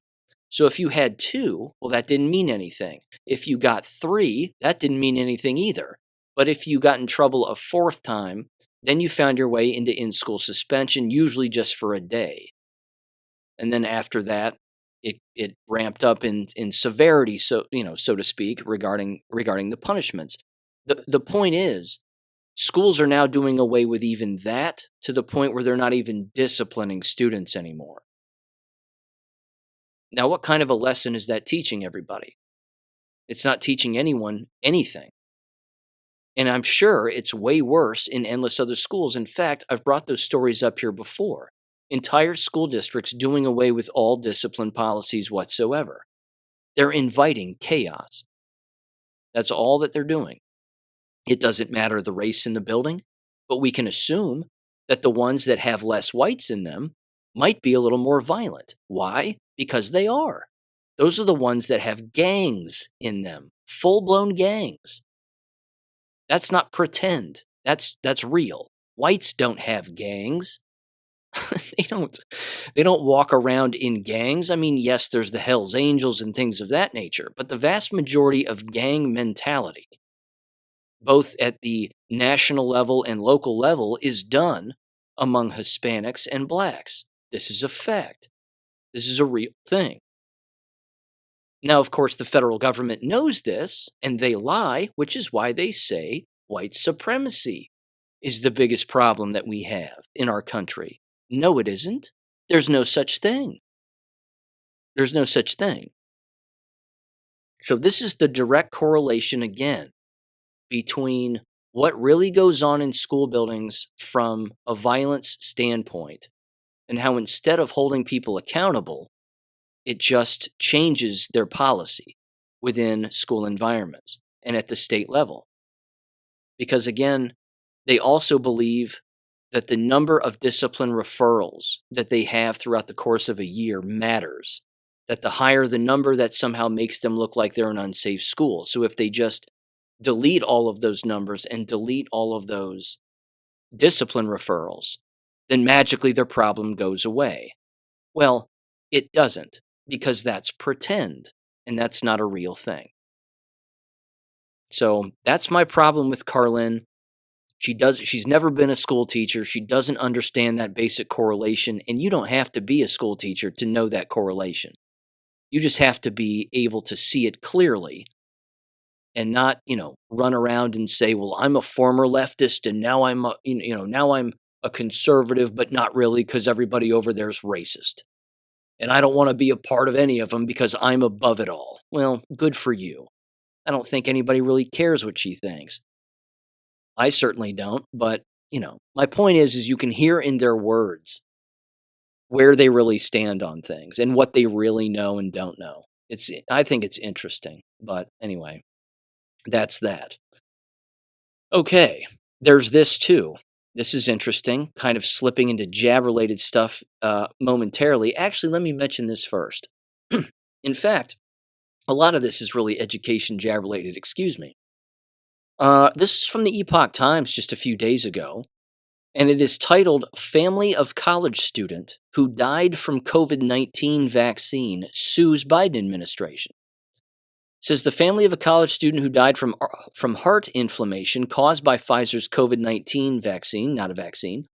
So if you had 2, well, that didn't mean anything. If you got 3, that didn't mean anything either. But if you got in trouble a 4th time, then you found your way into in-school suspension, usually just for a day. And then after that, it ramped up in severity, so to speak, regarding the punishments. The point is, schools are now doing away with even that, to the point where they're not even disciplining students anymore. Now, what kind of a lesson is that teaching everybody? It's not teaching anyone anything. And I'm sure it's way worse in endless other schools. In fact, I've brought those stories up here before. Entire school districts doing away with all discipline policies whatsoever. They're inviting chaos. That's all that they're doing. It doesn't matter the race in the building, but we can assume that the ones that have less whites in them might be a little more violent. Why? Because they are. Those are the ones that have gangs in them, full-blown gangs. That's not pretend. That's real. Whites don't have gangs. they don't they don't walk around in gangs. I mean, yes, there's the Hells Angels and things of that nature, but the vast majority of gang mentality, both at the national level and local level, is done among Hispanics and blacks. This is a fact. This is a real thing. Now, of course, the federal government knows this, and they lie, which is why they say white supremacy is the biggest problem that we have in our country. No, it isn't. There's no such thing. There's no such thing. So this is the direct correlation again between what really goes on in school buildings from a violence standpoint and how instead of holding people accountable, it just changes their policy within school environments and at the state level. Because again, they also believe that the number of discipline referrals that they have throughout the course of a year matters. That the higher the number, that somehow makes them look like they're an unsafe school. So if they just delete all of those numbers and delete all of those discipline referrals, then magically their problem goes away. Well, it doesn't, because that's pretend, and that's not a real thing. So that's my problem with Carlin. She's never been a school teacher. She doesn't understand that basic correlation, and you don't have to be a school teacher to know that correlation. You just have to be able to see it clearly and not, run around and say, well, I'm a former leftist and now I'm now I'm a conservative, but not really, because everybody over there is racist. And I don't want to be a part of any of them because I'm above it all. Well, good for you. I don't think anybody really cares what she thinks. I certainly don't, but, my point is you can hear in their words where they really stand on things and what they really know and don't know. I think it's interesting, but anyway, that's that. Okay, there's this too. This is interesting, kind of slipping into jab-related stuff momentarily. Actually, let me mention this first. In fact, a lot of this is really education jab-related, excuse me. This is from the Epoch Times just a few days ago, and it is titled, Family of College Student Who Died from COVID-19 Vaccine Sues Biden Administration. It says the family of a college student who died from heart inflammation caused by Pfizer's COVID-19 vaccine, not a vaccine,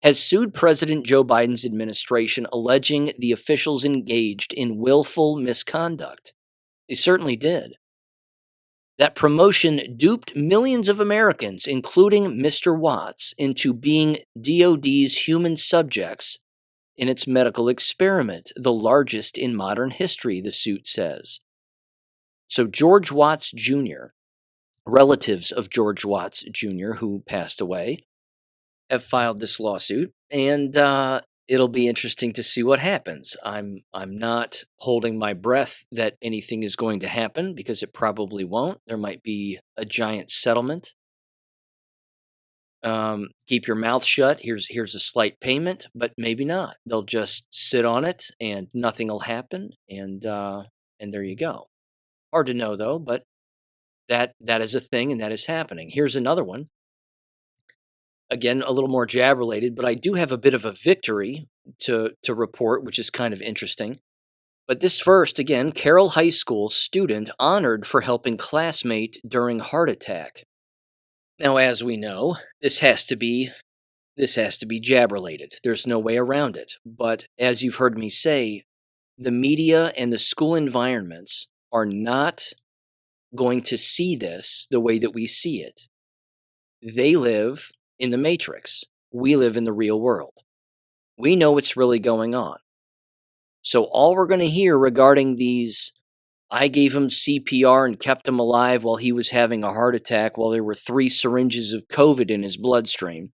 has sued President Joe Biden's administration, alleging the officials engaged in willful misconduct. They certainly did. That promotion duped millions of Americans, including Mr. Watts, into being DOD's human subjects in its medical experiment, the largest in modern history, the suit says. So George Watts Jr., relatives of George Watts Jr., who passed away, have filed this lawsuit, and it'll be interesting to see what happens. I'm not holding my breath that anything is going to happen, because it probably won't. There might be a giant settlement. Keep your mouth shut. Here's a slight payment, but maybe not. They'll just sit on it, and nothing will happen, and there you go. Hard to know though, but that is a thing, and that is happening. Here's another one. Again, a little more jab related, but I do have a bit of a victory to report, which is kind of interesting. But this first, again, Carroll High School student honored for helping classmate during heart attack. Now, as we know, this has to be jab related. There's no way around it. But as you've heard me say, the media and the school environments are not going to see this the way that we see it. They live in the Matrix. We live in the real world. We know what's really going on. So all we're going to hear regarding these, I gave him CPR and kept him alive while he was having a heart attack while there were 3 syringes of COVID in his bloodstream,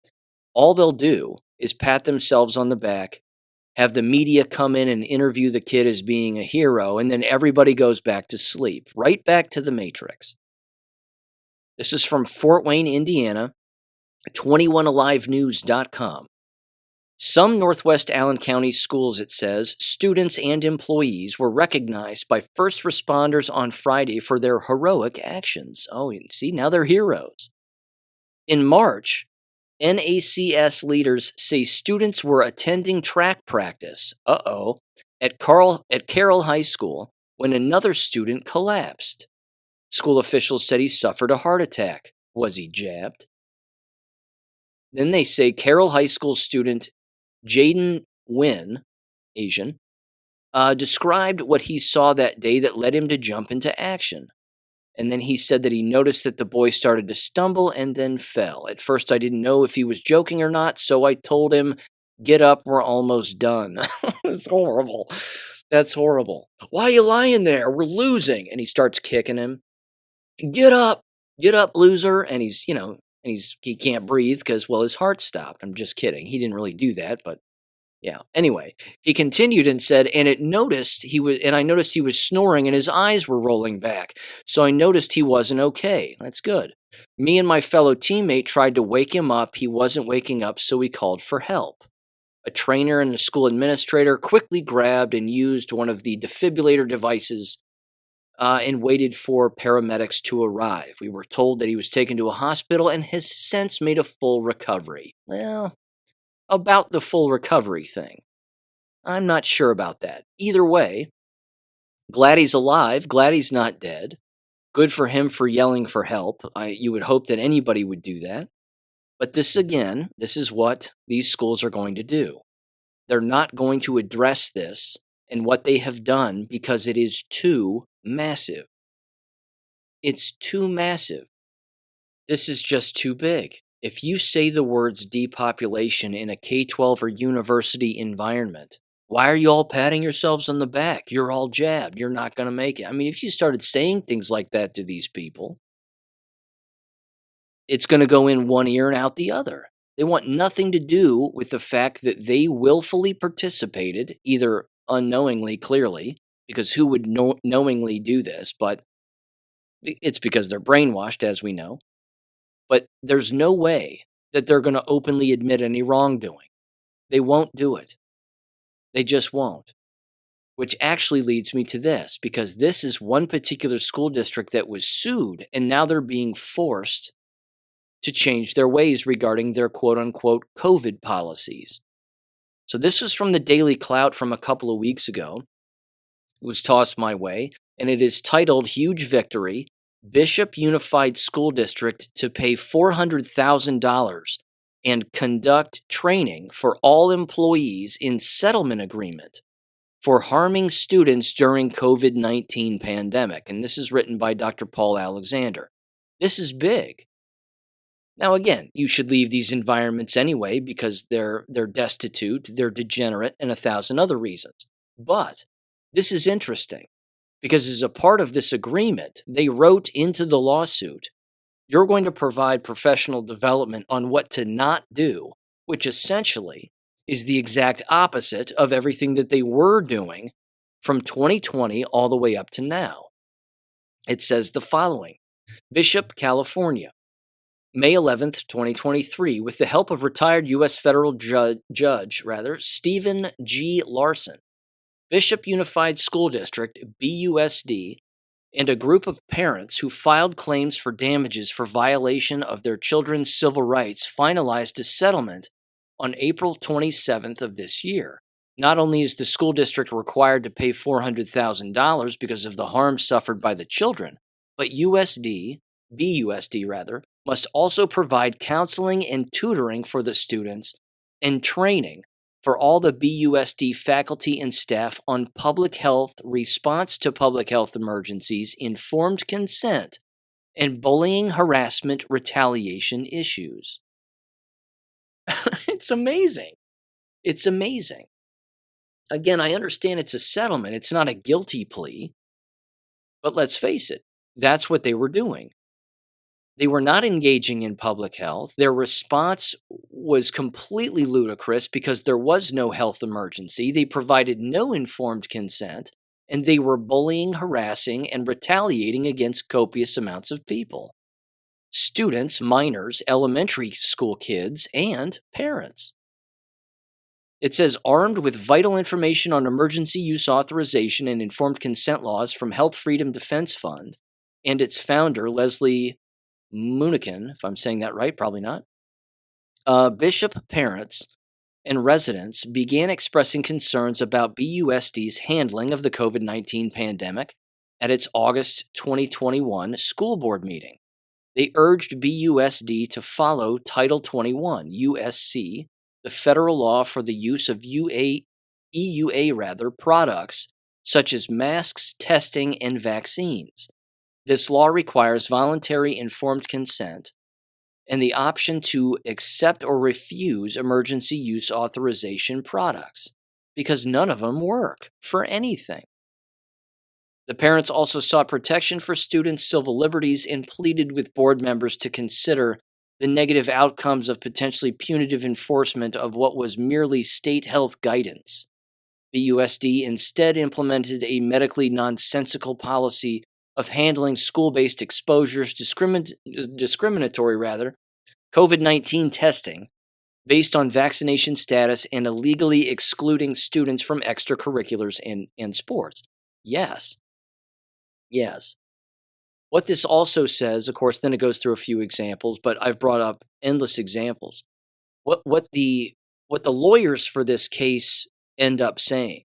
all they'll do is pat themselves on the back, have the media come in and interview the kid as being a hero, and then everybody goes back to sleep, right back to the Matrix. This is from Fort Wayne, Indiana. 21alivenews.com. Some Northwest Allen County schools, it says, students and employees were recognized by first responders on Friday for their heroic actions. Oh, see, now they're heroes. In March, NACS leaders say students were attending track practice, at Carroll High School when another student collapsed. School officials said he suffered a heart attack. Was he jabbed? Then they say Carroll High School student Jaden Wynn, Asian, described what he saw that day that led him to jump into action. And then he said that he noticed that the boy started to stumble and then fell. At first, I didn't know if he was joking or not, so I told him, "Get up, we're almost done." It's horrible. That's horrible. "Why are you lying there? We're losing." And he starts kicking him. Get up, loser. And he can't breathe because, well, his heart stopped. I'm just kidding. He didn't really do that, but yeah. Anyway, he continued and said, and I noticed he was snoring and his eyes were rolling back. So I noticed he wasn't okay. That's good. Me and my fellow teammate tried to wake him up. He wasn't waking up, so we called for help. A trainer and a school administrator quickly grabbed and used one of the defibrillator devices and waited for paramedics to arrive. We were told that he was taken to a hospital and has since made a full recovery. Well, about the full recovery thing, I'm not sure about that. Either way, glad he's alive, glad he's not dead. Good for him for yelling for help. You would hope that anybody would do that. But this is what these schools are going to do. They're not going to address this and what they have done because it is too massive. It's too massive. This is just too big. If you say the words depopulation in a K-12 or university environment, why are you all patting yourselves on the back? You're all jabbed. You're not going to make it. I mean, if you started saying things like that to these people, it's going to go in one ear and out the other. They want nothing to do with the fact that they willfully participated, either unknowingly, clearly, because who would knowingly do this? But it's because they're brainwashed, as we know. But there's no way that they're going to openly admit any wrongdoing. They won't do it. They just won't. Which actually leads me to this, because this is one particular school district that was sued, and now they're being forced to change their ways regarding their quote-unquote COVID policies. So this was from the Daily Clout from a couple of weeks ago. It was tossed my way, and it is titled Huge Victory, Bishop Unified School District to pay $400,000 and conduct training for all employees in settlement agreement for harming students during COVID-19 pandemic. And this is written by Dr. Paul Alexander. This is big. Now, again, you should leave these environments anyway because they're destitute, they're degenerate, and 1,000 other reasons. But this is interesting because as a part of this agreement, they wrote into the lawsuit, you're going to provide professional development on what to not do, which essentially is the exact opposite of everything that they were doing from 2020 all the way up to now. It says the following: Bishop, California, May 11th, 2023, with the help of retired U.S. federal judge Stephen G. Larson, Bishop Unified School District, BUSD, and a group of parents who filed claims for damages for violation of their children's civil rights finalized a settlement on April 27th of this year. Not only is the school district required to pay $400,000 because of the harm suffered by the children, but BUSD must also provide counseling and tutoring for the students and training for all the BUSD faculty and staff on public health, response to public health emergencies, informed consent, and bullying, harassment, retaliation issues. It's amazing. It's amazing. Again, I understand it's a settlement. It's not a guilty plea. But let's face it, that's what they were doing. They were not engaging in public health. Their response was completely ludicrous because there was no health emergency. They provided no informed consent, and they were bullying, harassing, and retaliating against copious amounts of people. students, minors, elementary school kids, and parents. It says armed with vital information on emergency use authorization and informed consent laws from Health Freedom Defense Fund and its founder, Leslie Munikin, if I'm saying that right, probably not, Bishop, parents, and residents began expressing concerns about BUSD's handling of the COVID 19 pandemic at its August 2021 school board meeting. They urged BUSD to follow Title 21 USC, the federal law for the use of EUA products such as masks, testing, and vaccines. This law requires voluntary informed consent and the option to accept or refuse emergency use authorization products because none of them work for anything. The parents also sought protection for students' civil liberties and pleaded with board members to consider the negative outcomes of potentially punitive enforcement of what was merely state health guidance. BUSD instead implemented a medically nonsensical policy of handling school-based exposures, discriminatory COVID-19 testing based on vaccination status and illegally excluding students from extracurriculars and sports. Yes. What this also says, of course, then it goes through a few examples, but I've brought up endless examples. What the lawyers for this case end up saying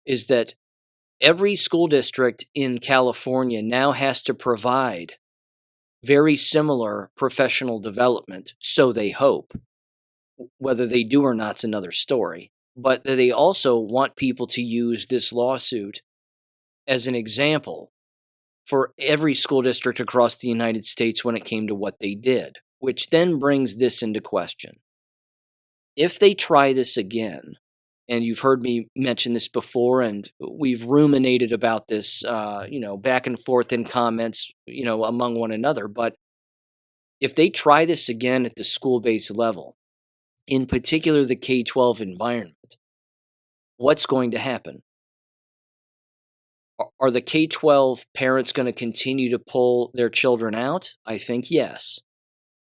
is that every school district in California now has to provide very similar professional development, so they hope. Whether they do or not's another story. But they also want people to use this lawsuit as an example for every school district across the United States when it came to what they did, which then brings this into question. If they try this again, and you've heard me mention this before, and we've ruminated about this, back and forth in comments, among one another. But if they try this again at the school-based level, in particular the K-12 environment, what's going to happen? Are the K-12 parents going to continue to pull their children out? I think yes.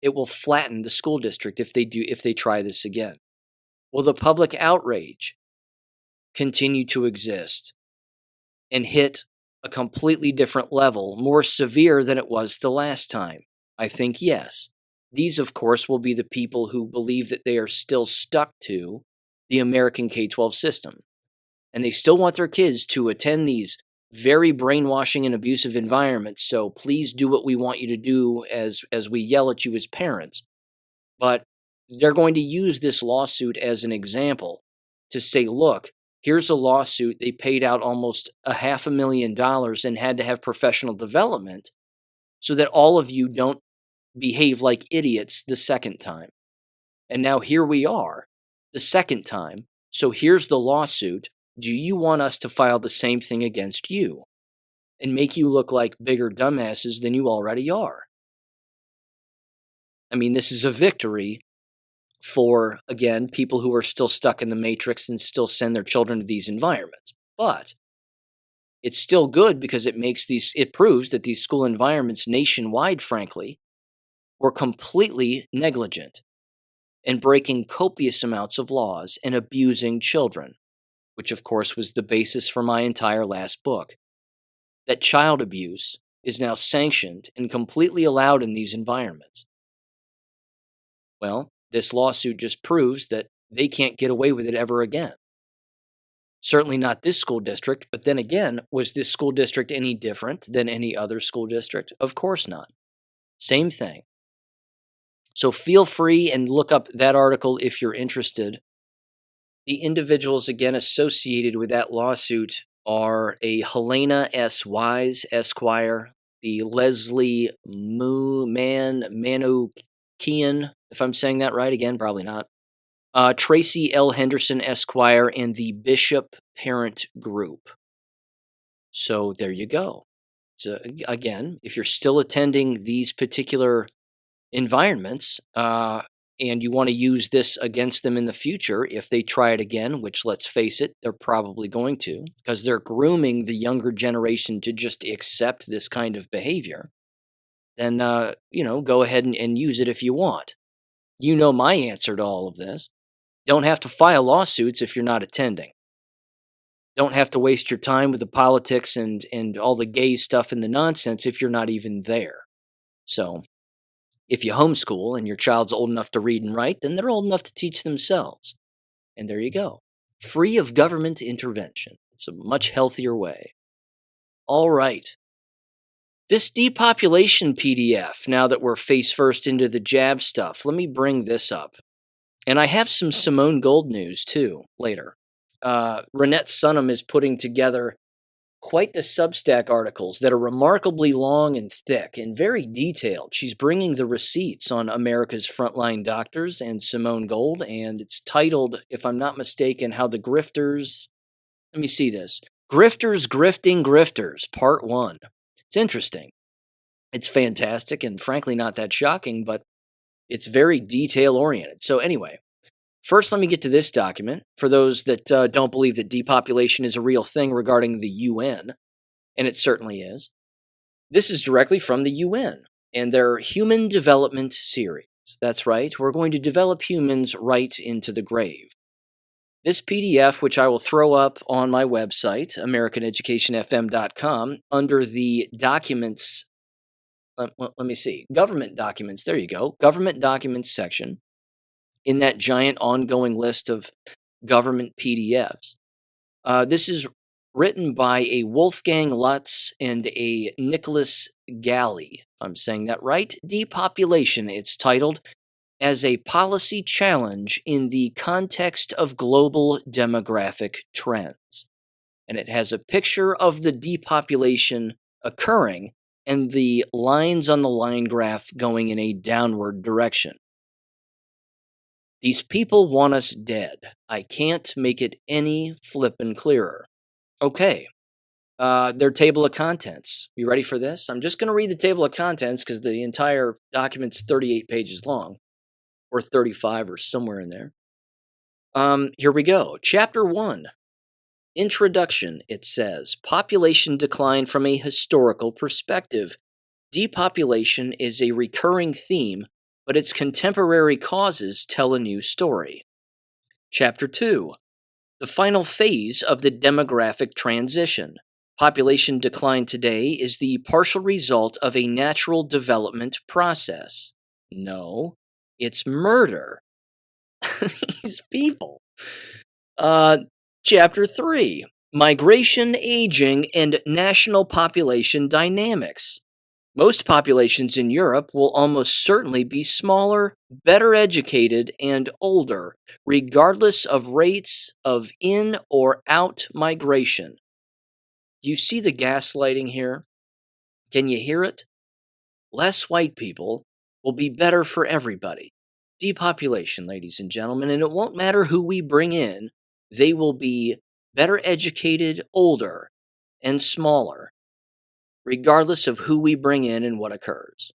It will flatten the school district if they try this again. Will the public outrage continue to exist and hit a completely different level, more severe than it was the last time? I think yes. These, of course, will be the people who believe that they are still stuck to the American K-12 system. And they still want their kids to attend these very brainwashing and abusive environments. So please do what we want you to do as we yell at you as parents. But they're going to use this lawsuit as an example to say, look, here's a lawsuit. They paid out almost $500,000 and had to have professional development so that all of you don't behave like idiots the second time. And now here we are, the second time. So here's the lawsuit. Do you want us to file the same thing against you and make you look like bigger dumbasses than you already are? I mean, this is a victory for, again, people who are still stuck in the matrix and still send their children to these environments. But it's still good because it proves that these school environments nationwide, frankly, were completely negligent in breaking copious amounts of laws and abusing children, which of course was the basis for my entire last book. That child abuse is now sanctioned and completely allowed in these environments. Well, this lawsuit just proves that they can't get away with it ever again. Certainly not this school district, but then again, was this school district any different than any other school district? Of course not. Same thing. So feel free and look up that article if you're interested. The individuals, again, associated with that lawsuit are a Helena S. Wise, Esquire, the Leslie Manukian, if I'm saying that right, again, probably not, Tracy L. Henderson, Esquire, and the Bishop Parent Group. So there you go. So again, if you're still attending these particular environments, and you want to use this against them in the future if they try it again, which, let's face it, they're probably going to, because they're grooming the younger generation to just accept this kind of behavior. then, go ahead and use it if you want. You know my answer to all of this. Don't have to file lawsuits if you're not attending. Don't have to waste your time with the politics and all the gay stuff and the nonsense if you're not even there. So, if you homeschool and your child's old enough to read and write, then they're old enough to teach themselves. And there you go. Free of government intervention. It's a much healthier way. All right. This depopulation PDF, now that we're face first into the jab stuff, let me bring this up. And I have some Simone Gold news too later. Renette Sunham is putting together quite the Substack articles that are remarkably long and thick and very detailed. She's bringing the receipts on America's frontline doctors and Simone Gold, and it's titled, if I'm not mistaken, How the Grifters... Let me see this. Grifters Grifting Grifters, Part 1. It's interesting. It's fantastic and frankly not that shocking, but it's very detail-oriented. So anyway, first let me get to this document. For those that don't believe that depopulation is a real thing regarding the UN, and it certainly is, this is directly from the UN and their Human Development Series. That's right, we're going to develop humans right into the grave. This PDF, which I will throw up on my website, AmericanEducationFM.com, under the documents, let me see, government documents, there you go, government documents section, in that giant ongoing list of government PDFs. This is written by a Wolfgang Lutz and a Nicholas Galley. I'm saying that right. Depopulation, it's titled, as a policy challenge in the context of global demographic trends. And it has a picture of the depopulation occurring and the lines on the line graph going in a downward direction. These people want us dead. I can't make it any flippin' clearer. Okay, their table of contents. You ready for this? I'm just going to read the table of contents because the entire document's 38 pages long. Or 35 or somewhere in there. Here we go. Chapter 1. Introduction, it says, population decline from a historical perspective. Depopulation is a recurring theme, but its contemporary causes tell a new story. Chapter 2. The final phase of the demographic transition. Population decline today is the partial result of a natural development process. No. It's murder. These people. Chapter 3. Migration, aging, and national population dynamics. Most populations in Europe will almost certainly be smaller, better educated, and older, regardless of rates of in or out migration. Do you see the gaslighting here? Can you hear it? Less white people will be better for everybody. Depopulation, ladies and gentlemen, and it won't matter who we bring in, they will be better educated, older, and smaller, regardless of who we bring in and what occurs.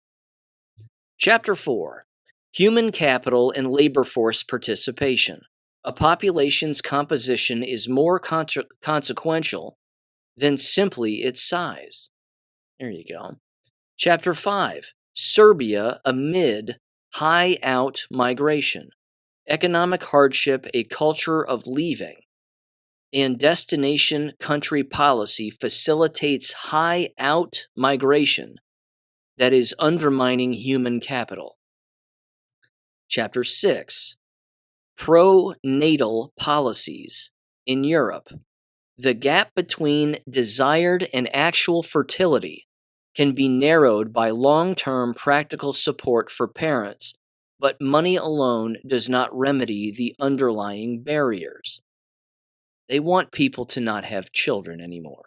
Chapter 4. Human capital and labor force participation. A population's composition is more consequential than simply its size. There you go. Chapter 5. Serbia amid high out migration. Economic hardship, a culture of leaving. And destination country policy facilitates high out migration that is undermining human capital. Chapter 6. Pro-natal policies in Europe. The gap between desired and actual fertility can be narrowed by long-term practical support for parents, but money alone does not remedy the underlying barriers. They want people to not have children anymore.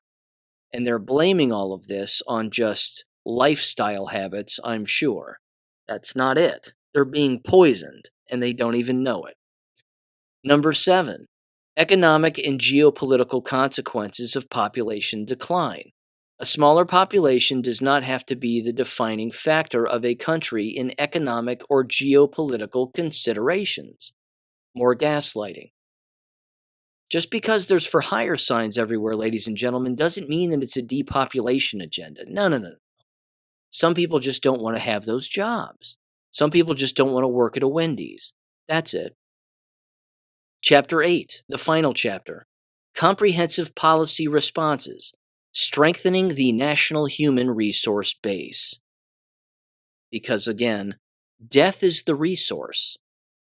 And they're blaming all of this on just lifestyle habits, I'm sure. That's not it. They're being poisoned, and they don't even know it. Number 7. Economic and geopolitical consequences of population decline. A smaller population does not have to be the defining factor of a country in economic or geopolitical considerations. More gaslighting. Just because there's for hire signs everywhere, ladies and gentlemen, doesn't mean that it's a depopulation agenda. No. Some people just don't want to have those jobs. Some people just don't want to work at a Wendy's. That's it. Chapter 8, the final chapter. Comprehensive policy responses. Strengthening the national human resource base. Because again, death is the resource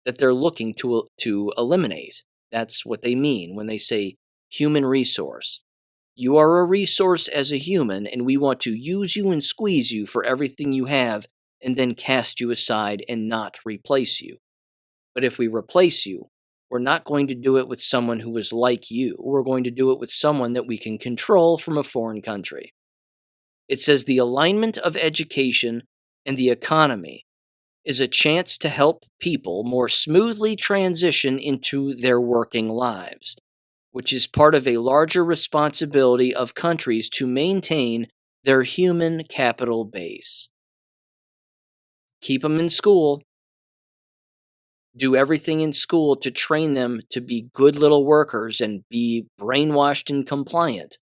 that they're looking to eliminate. That's what they mean when they say human resource. You are a resource as a human, and we want to use you and squeeze you for everything you have, and then cast you aside and not replace you. But if we replace you, we're not going to do it with someone who is like you. We're going to do it with someone that we can control from a foreign country. It says the alignment of education and the economy is a chance to help people more smoothly transition into their working lives, which is part of a larger responsibility of countries to maintain their human capital base. Keep them in school. Do everything in school to train them to be good little workers and be brainwashed and compliant.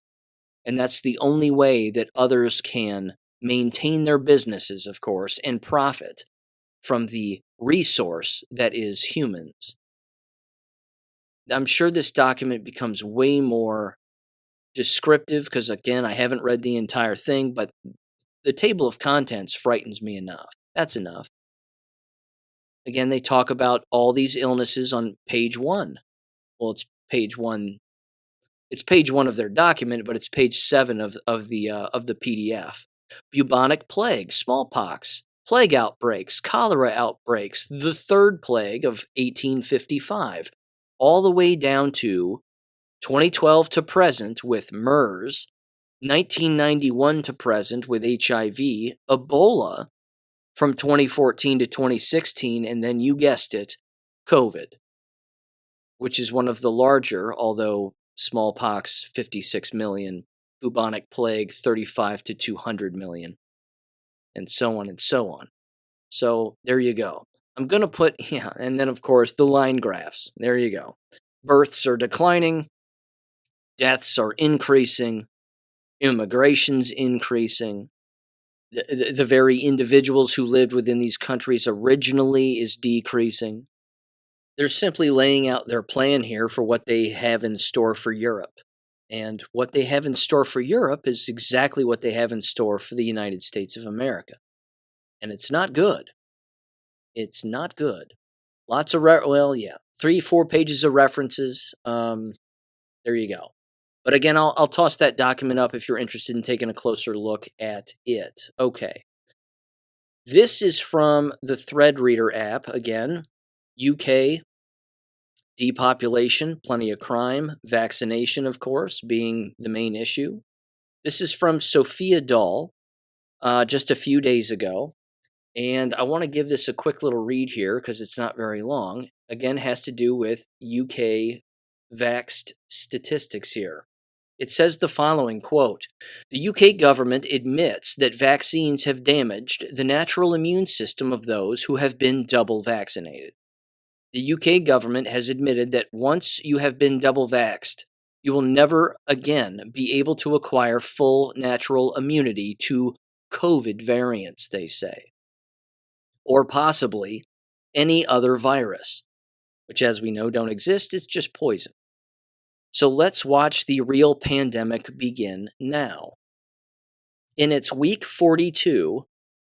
And that's the only way that others can maintain their businesses, of course, and profit from the resource that is humans. I'm sure this document becomes way more descriptive because, again, I haven't read the entire thing, but the table of contents frightens me enough. That's enough. Again, they talk about all these illnesses on page 1. Well, it's page 1. It's page 1 of their document, but it's page 7 of the PDF. Bubonic plague, smallpox, plague outbreaks, cholera outbreaks, the third plague of 1855, all the way down to 2012 to present with MERS, 1991 to present with HIV, Ebola from 2014 to 2016, and then you guessed it, COVID, which is one of the larger, although smallpox 56 million, bubonic plague 35 to 200 million, and so on and so on. So there you go. I'm going to put, and then of course the line graphs. There you go. Births are declining, deaths are increasing, immigration's increasing. The very individuals who lived within these countries originally is decreasing. They're simply laying out their plan here for what they have in store for Europe. And what they have in store for Europe is exactly what they have in store for the United States of America. And it's not good. It's not good. Lots of, 3-4 pages of references. There you go. But again, I'll toss that document up if you're interested in taking a closer look at it. Okay. This is from the Threadreader app. Again, UK, depopulation, plenty of crime, vaccination, of course, being the main issue. This is from Sophia Dahl, just a few days ago. And I want to give this a quick little read here because it's not very long. Again, has to do with UK vaxxed statistics here. It says the following, quote, "The UK government admits that vaccines have damaged the natural immune system of those who have been double vaccinated. The UK government has admitted that once you have been double vaxxed, you will never again be able to acquire full natural immunity to COVID variants," they say, or possibly any other virus, which, as we know, don't exist. It's just poison. So let's watch the real pandemic begin now. In its week 42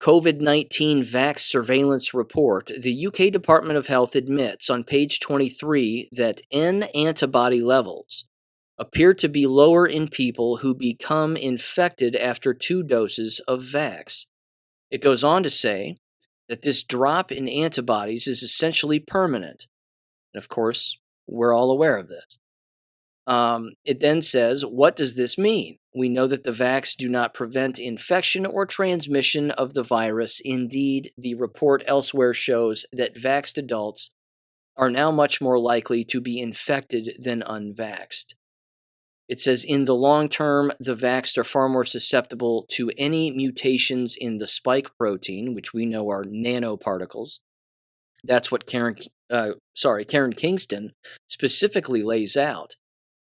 COVID-19 Vax surveillance report, the UK Department of Health admits on page 23 that N antibody levels appear to be lower in people who become infected after 2 doses of Vax. It goes on to say that this drop in antibodies is essentially permanent. And of course, we're all aware of this. It then says, what does this mean? We know that the vax do not prevent infection or transmission of the virus. Indeed, the report elsewhere shows that vaxxed adults are now much more likely to be infected than unvaxxed. It says, in the long term, the vaxxed are far more susceptible to any mutations in the spike protein, which we know are nanoparticles. That's what Karen Kingston specifically lays out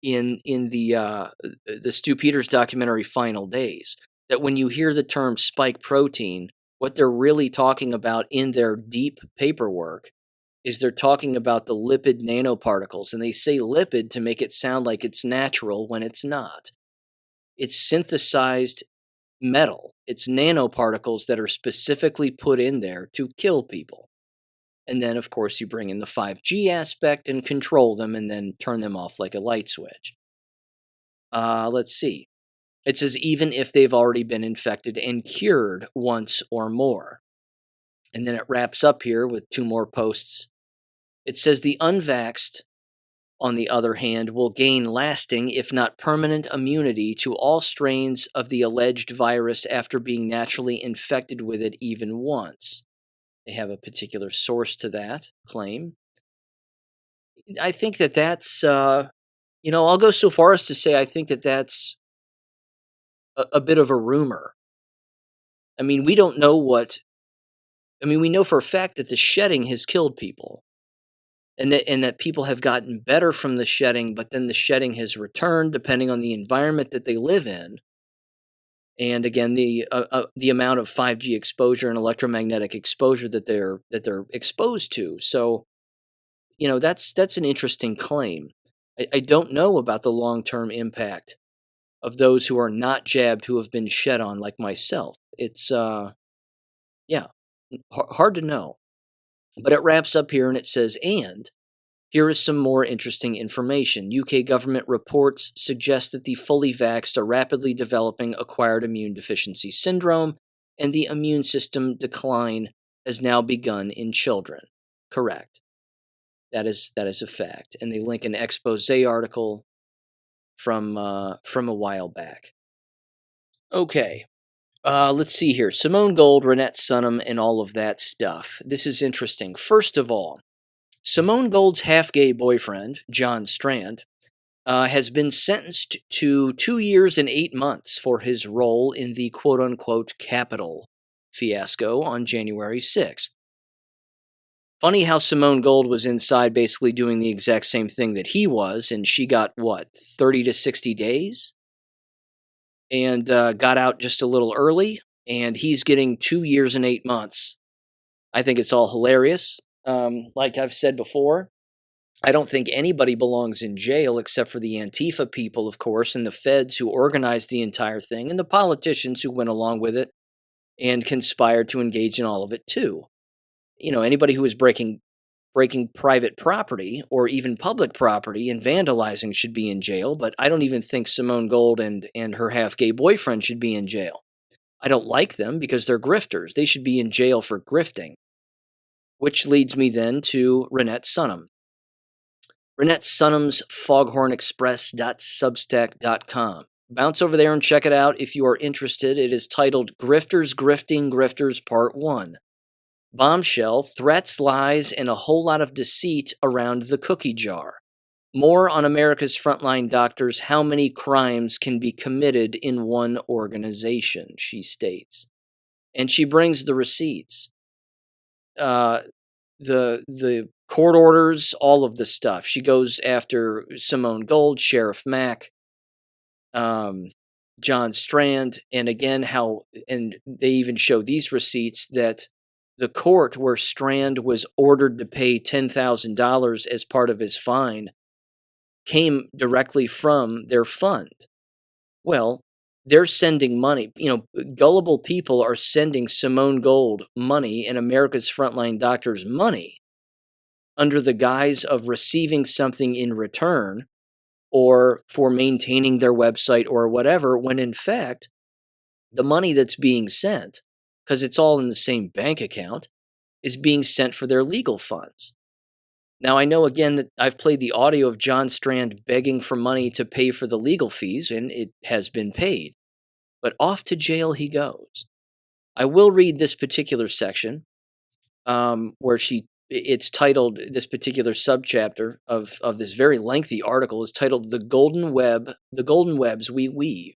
in the Stu Peters documentary Final Days. that when you hear the term spike protein, what they're really talking about in their deep paperwork is they're talking about the lipid nanoparticles. And they say lipid to make it sound like it's natural when it's not. It's synthesized metal. It's nanoparticles that are specifically put in there to kill people. And then, of course, you bring in the 5G aspect and control them and then turn them off like a light switch. Let's see. It says even if they've already been infected and cured once or more. And then it wraps up here with 2 more posts. It says the unvaxxed, on the other hand, will gain lasting, if not permanent, immunity to all strains of the alleged virus after being naturally infected with it even once. They have a particular source to that claim. I think that that's, I'll go so far as to say I think that that's a bit of a rumor. I mean, we don't know we know for a fact that the shedding has killed people. And that people have gotten better from the shedding, but then the shedding has returned depending on the environment that they live in. And again, the amount of 5G exposure and electromagnetic exposure that they're exposed to. So, that's an interesting claim. I don't know about the long-term impact of those who are not jabbed who have been shed on like myself. It's hard to know. But it wraps up here and it says, and here is some more interesting information. UK government reports suggest that the fully vaxxed are rapidly developing acquired immune deficiency syndrome, and the immune system decline has now begun in children. Correct. That is a fact. And they link an expose article from a while back. Okay. Let's see here. Simone Gold, Renette Sunham, and all of that stuff. This is interesting. First of all, Simone Gold's half-gay boyfriend, John Strand, has been sentenced to 2 years and 8 months for his role in the quote-unquote Capitol fiasco on January 6th. Funny how Simone Gold was inside basically doing the exact same thing that he was, and she got, 30 to 60 days? And got out just a little early, and he's getting 2 years and 8 months. I think it's all hilarious. Like I've said before, I don't think anybody belongs in jail except for the Antifa people, of course, and the feds who organized the entire thing, and the politicians who went along with it and conspired to engage in all of it too. Anybody who is breaking private property or even public property and vandalizing should be in jail, but I don't even think Simone Gold and her half-gay boyfriend should be in jail. I don't like them because they're grifters. They should be in jail for grifting. Which leads me then to Renette Sunham. Renette Sunham's foghornexpress.substack.com. Bounce over there and check it out if you are interested. It is titled Grifters Grifting Grifters Part 1. Bombshell, threats, lies, and a whole lot of deceit around the cookie jar. More on America's frontline doctors, how many crimes can be committed in one organization, she states. And she brings the receipts. The court orders, all of the stuff. She goes after Simone Gold, Sheriff Mack, John Strand, and again and they even show these receipts that the court where Strand was ordered to pay $10,000 as part of his fine came directly from their fund. Well, they're sending money. Gullible people are sending Simone Gold money and America's frontline doctors money under the guise of receiving something in return or for maintaining their website or whatever, when in fact, the money that's being sent, because it's all in the same bank account, is being sent for their legal funds. Now, I know, again, that I've played the audio of John Strand begging for money to pay for the legal fees, and it has been paid. But off to jail he goes. I will read this particular section where it's titled, this particular subchapter of this very lengthy article is titled The Golden Webs We Weave.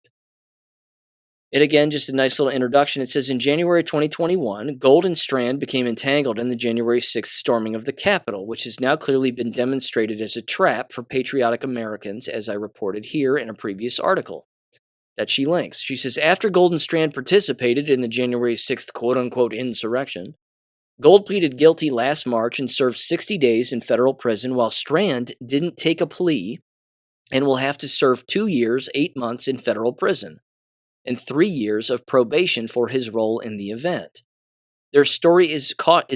And again, just a nice little introduction. It says, in January 2021, Gold and Strand became entangled in the January 6th storming of the Capitol, which has now clearly been demonstrated as a trap for patriotic Americans, as I reported here in a previous article. that she links. She says, after Golden Strand participated in the January 6th quote-unquote insurrection, Gold pleaded guilty last March and served 60 days in federal prison, while Strand didn't take a plea and will have to serve 2 years, 8 months in federal prison and 3 years of probation for his role in the event. Their story is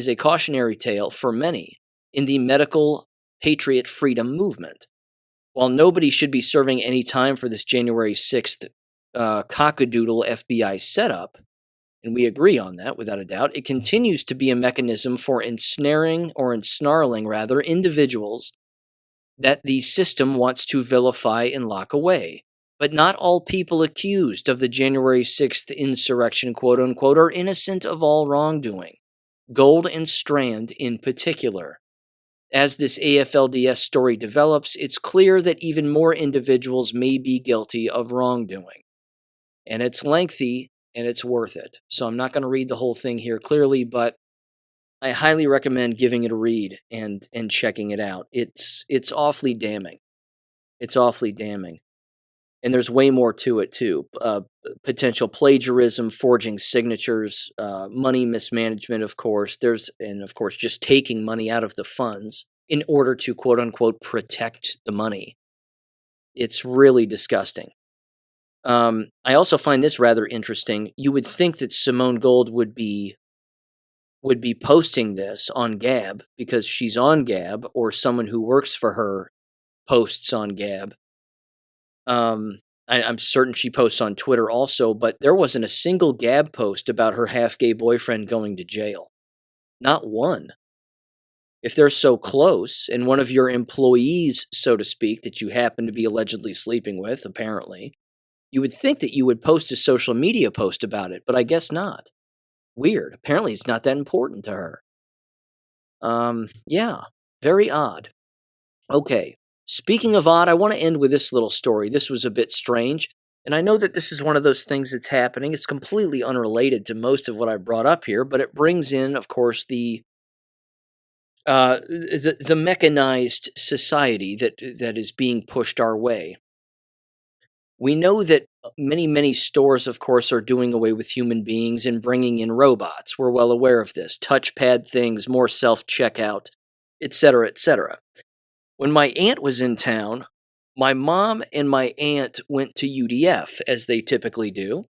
a cautionary tale for many in the medical patriot freedom movement. While nobody should be serving any time for this January 6th cockadoodle FBI setup, and we agree on that without a doubt, it continues to be a mechanism for ensnarling individuals that the system wants to vilify and lock away. But not all people accused of the January 6th insurrection, quote unquote, are innocent of all wrongdoing. Gold and Strand in particular. As this AFLDS story develops, it's clear that even more individuals may be guilty of wrongdoing. And it's lengthy, and it's worth it. So I'm not going to read the whole thing here clearly, but I highly recommend giving it a read and checking it out. It's awfully damning. It's awfully damning. And there's way more to it, too. Potential plagiarism, forging signatures, money mismanagement, of course. And of course, just taking money out of the funds in order to, quote unquote, protect the money. It's really disgusting. I also find this rather interesting. You would think that Simone Gold would be posting this on Gab because she's on Gab, or someone who works for her posts on Gab. I'm certain she posts on Twitter also, but there wasn't a single Gab post about her half-gay boyfriend going to jail. Not one. If they're so close, and one of your employees, so to speak, that you happen to be allegedly sleeping with, apparently, you would think that you would post a social media post about it, but I guess not. Weird. Apparently it's not that important to her. Yeah, very odd. Okay. Speaking of odd, I want to end with this little story. This was a bit strange, and I know that this is one of those things that's happening. It's completely unrelated to most of what I brought up here, but it brings in, of course, the mechanized society that is being pushed our way. We know that many, many stores, of course, are doing away with human beings and bringing in robots. We're well aware of this. Touchpad things, more self-checkout, etc., etc. When my aunt was in town, my mom and my aunt went to UDF, as they typically do,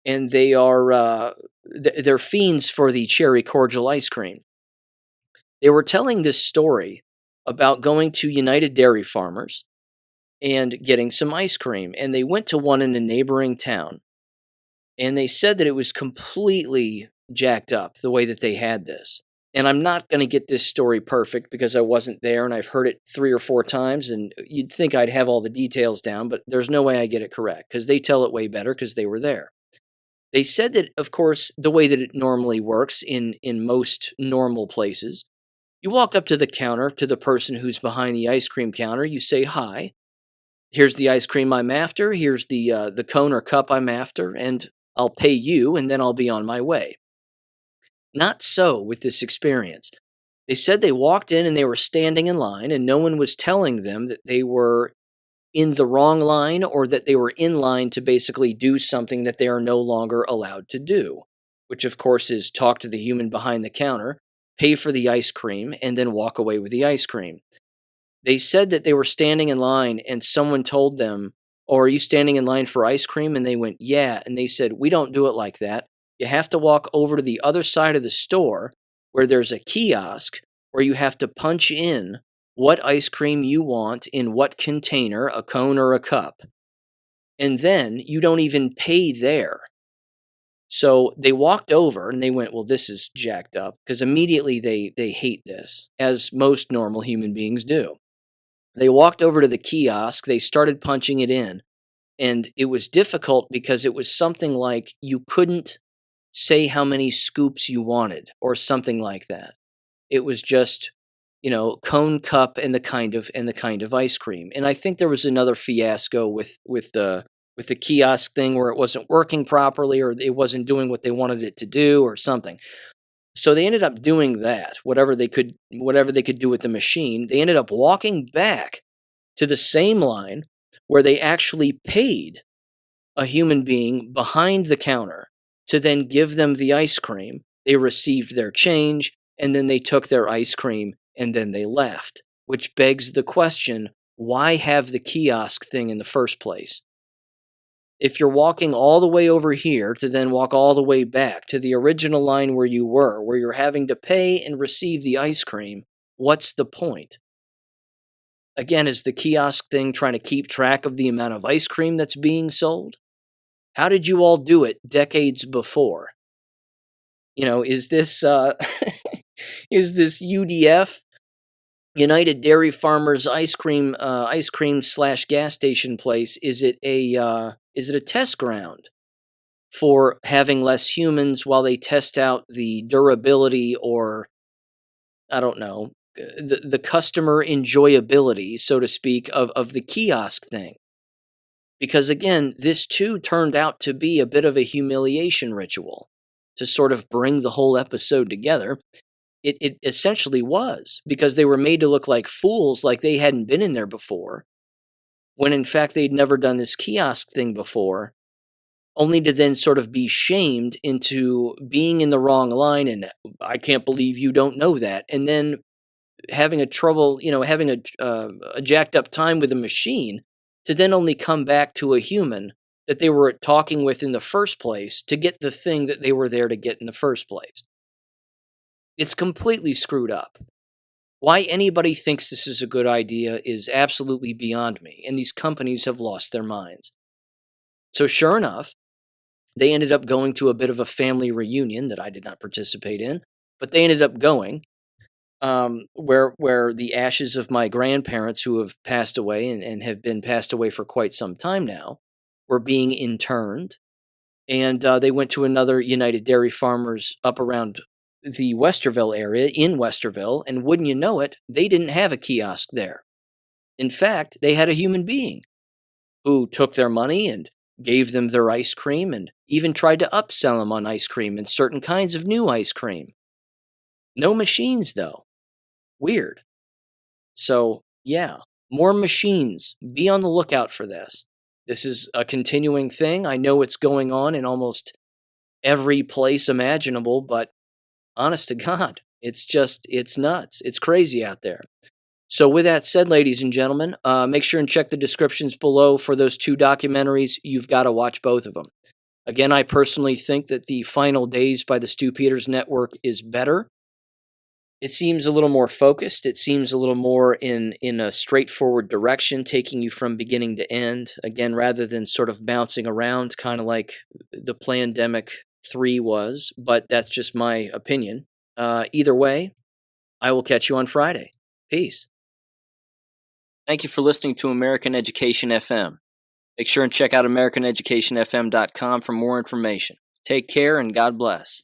and they are they're fiends for the cherry cordial ice cream. They were telling this story about going to United Dairy Farmers and getting some ice cream, and they went to one in a neighboring town, and they said that it was completely jacked up the way that they had this. And I'm not going to get this story perfect because I wasn't there and I've heard it 3 or 4 times, and you'd think I'd have all the details down, but there's no way I get it correct because they tell it way better because they were there. They said that, of course, the way that it normally works in most normal places, you walk up to the counter, to the person who's behind the ice cream counter, you say, "Hi, here's the ice cream I'm after, here's the cone or cup I'm after, and I'll pay you, and then I'll be on my way." Not so with this experience. They said they walked in and they were standing in line, and no one was telling them that they were in the wrong line or that they were in line to basically do something that they are no longer allowed to do, which of course is talk to the human behind the counter, pay for the ice cream, and then walk away with the ice cream. They said that they were standing in line and someone told them, "Oh, are you standing in line for ice cream?" And they went, "Yeah." And they said, "We don't do it like that. You have to walk over to the other side of the store where there's a kiosk where you have to punch in what ice cream you want in what container, a cone or a cup. And then you don't even pay there." So they walked over and they went, "Well, this is jacked up," because immediately they hate this, as most normal human beings do. They walked over to the kiosk, they started punching it in, and it was difficult because it was something like you couldn't say how many scoops you wanted or something like that. It was just, cone cup and the kind of ice cream. And I think there was another fiasco with the kiosk thing where it wasn't working properly or it wasn't doing what they wanted it to do or something. So they ended up doing that, whatever they could do with the machine. They ended up walking back to the same line where they actually paid a human being behind the counter to then give them the ice cream. They received their change, and then they took their ice cream, and then they left, which begs the question, why have the kiosk thing in the first place? If you're walking all the way over here to then walk all the way back to the original line where you were, where you're having to pay and receive the ice cream, what's the point? Again, is the kiosk thing trying to keep track of the amount of ice cream that's being sold? How did you all do it decades before? Is this is this UDF, United Dairy Farmers ice cream / gas station place? Is it a test ground for having less humans while they test out the durability, or I don't know, the customer enjoyability, so to speak, of the kiosk thing? Because again, this too turned out to be a bit of a humiliation ritual to sort of bring the whole episode together. It essentially was, because they were made to look like fools, like they hadn't been in there before, when in fact they'd never done this kiosk thing before, only to then sort of be shamed into being in the wrong line, and I can't believe you don't know that, and then having a jacked up time with a machine, to then only come back to a human that they were talking with in the first place to get the thing that they were there to get in the first place. It's completely screwed up. Why anybody thinks this is a good idea is absolutely beyond me, and these companies have lost their minds. So sure enough, they ended up going to a bit of a family reunion that I did not participate in, but they ended up going, where the ashes of my grandparents, who have passed away and have been passed away for quite some time now, were being interned. And they went to another United Dairy Farmers up around the Westerville area, in Westerville, and wouldn't you know it, they didn't have a kiosk there. In fact, they had a human being who took their money and gave them their ice cream, and even tried to upsell them on ice cream and certain kinds of new ice cream. No machines, though. Weird. So, yeah, more machines. Be on the lookout for this. This is a continuing thing. I know it's going on in almost every place imaginable, but honest to God, it's nuts. It's crazy out there. So with that said, ladies and gentlemen, make sure and check the descriptions below for those two documentaries. You've got to watch both of them. Again, I personally think that the Final Days by the Stu Peters Network is better. It seems a little more focused. It seems a little more in a straightforward direction, taking you from beginning to end. Again, rather than sort of bouncing around, kind of like the Plandemic 3 was. But that's just my opinion. Either way, I will catch you on Friday. Peace. Thank you for listening to American Education FM. Make sure and check out AmericanEducationFM.com for more information. Take care and God bless.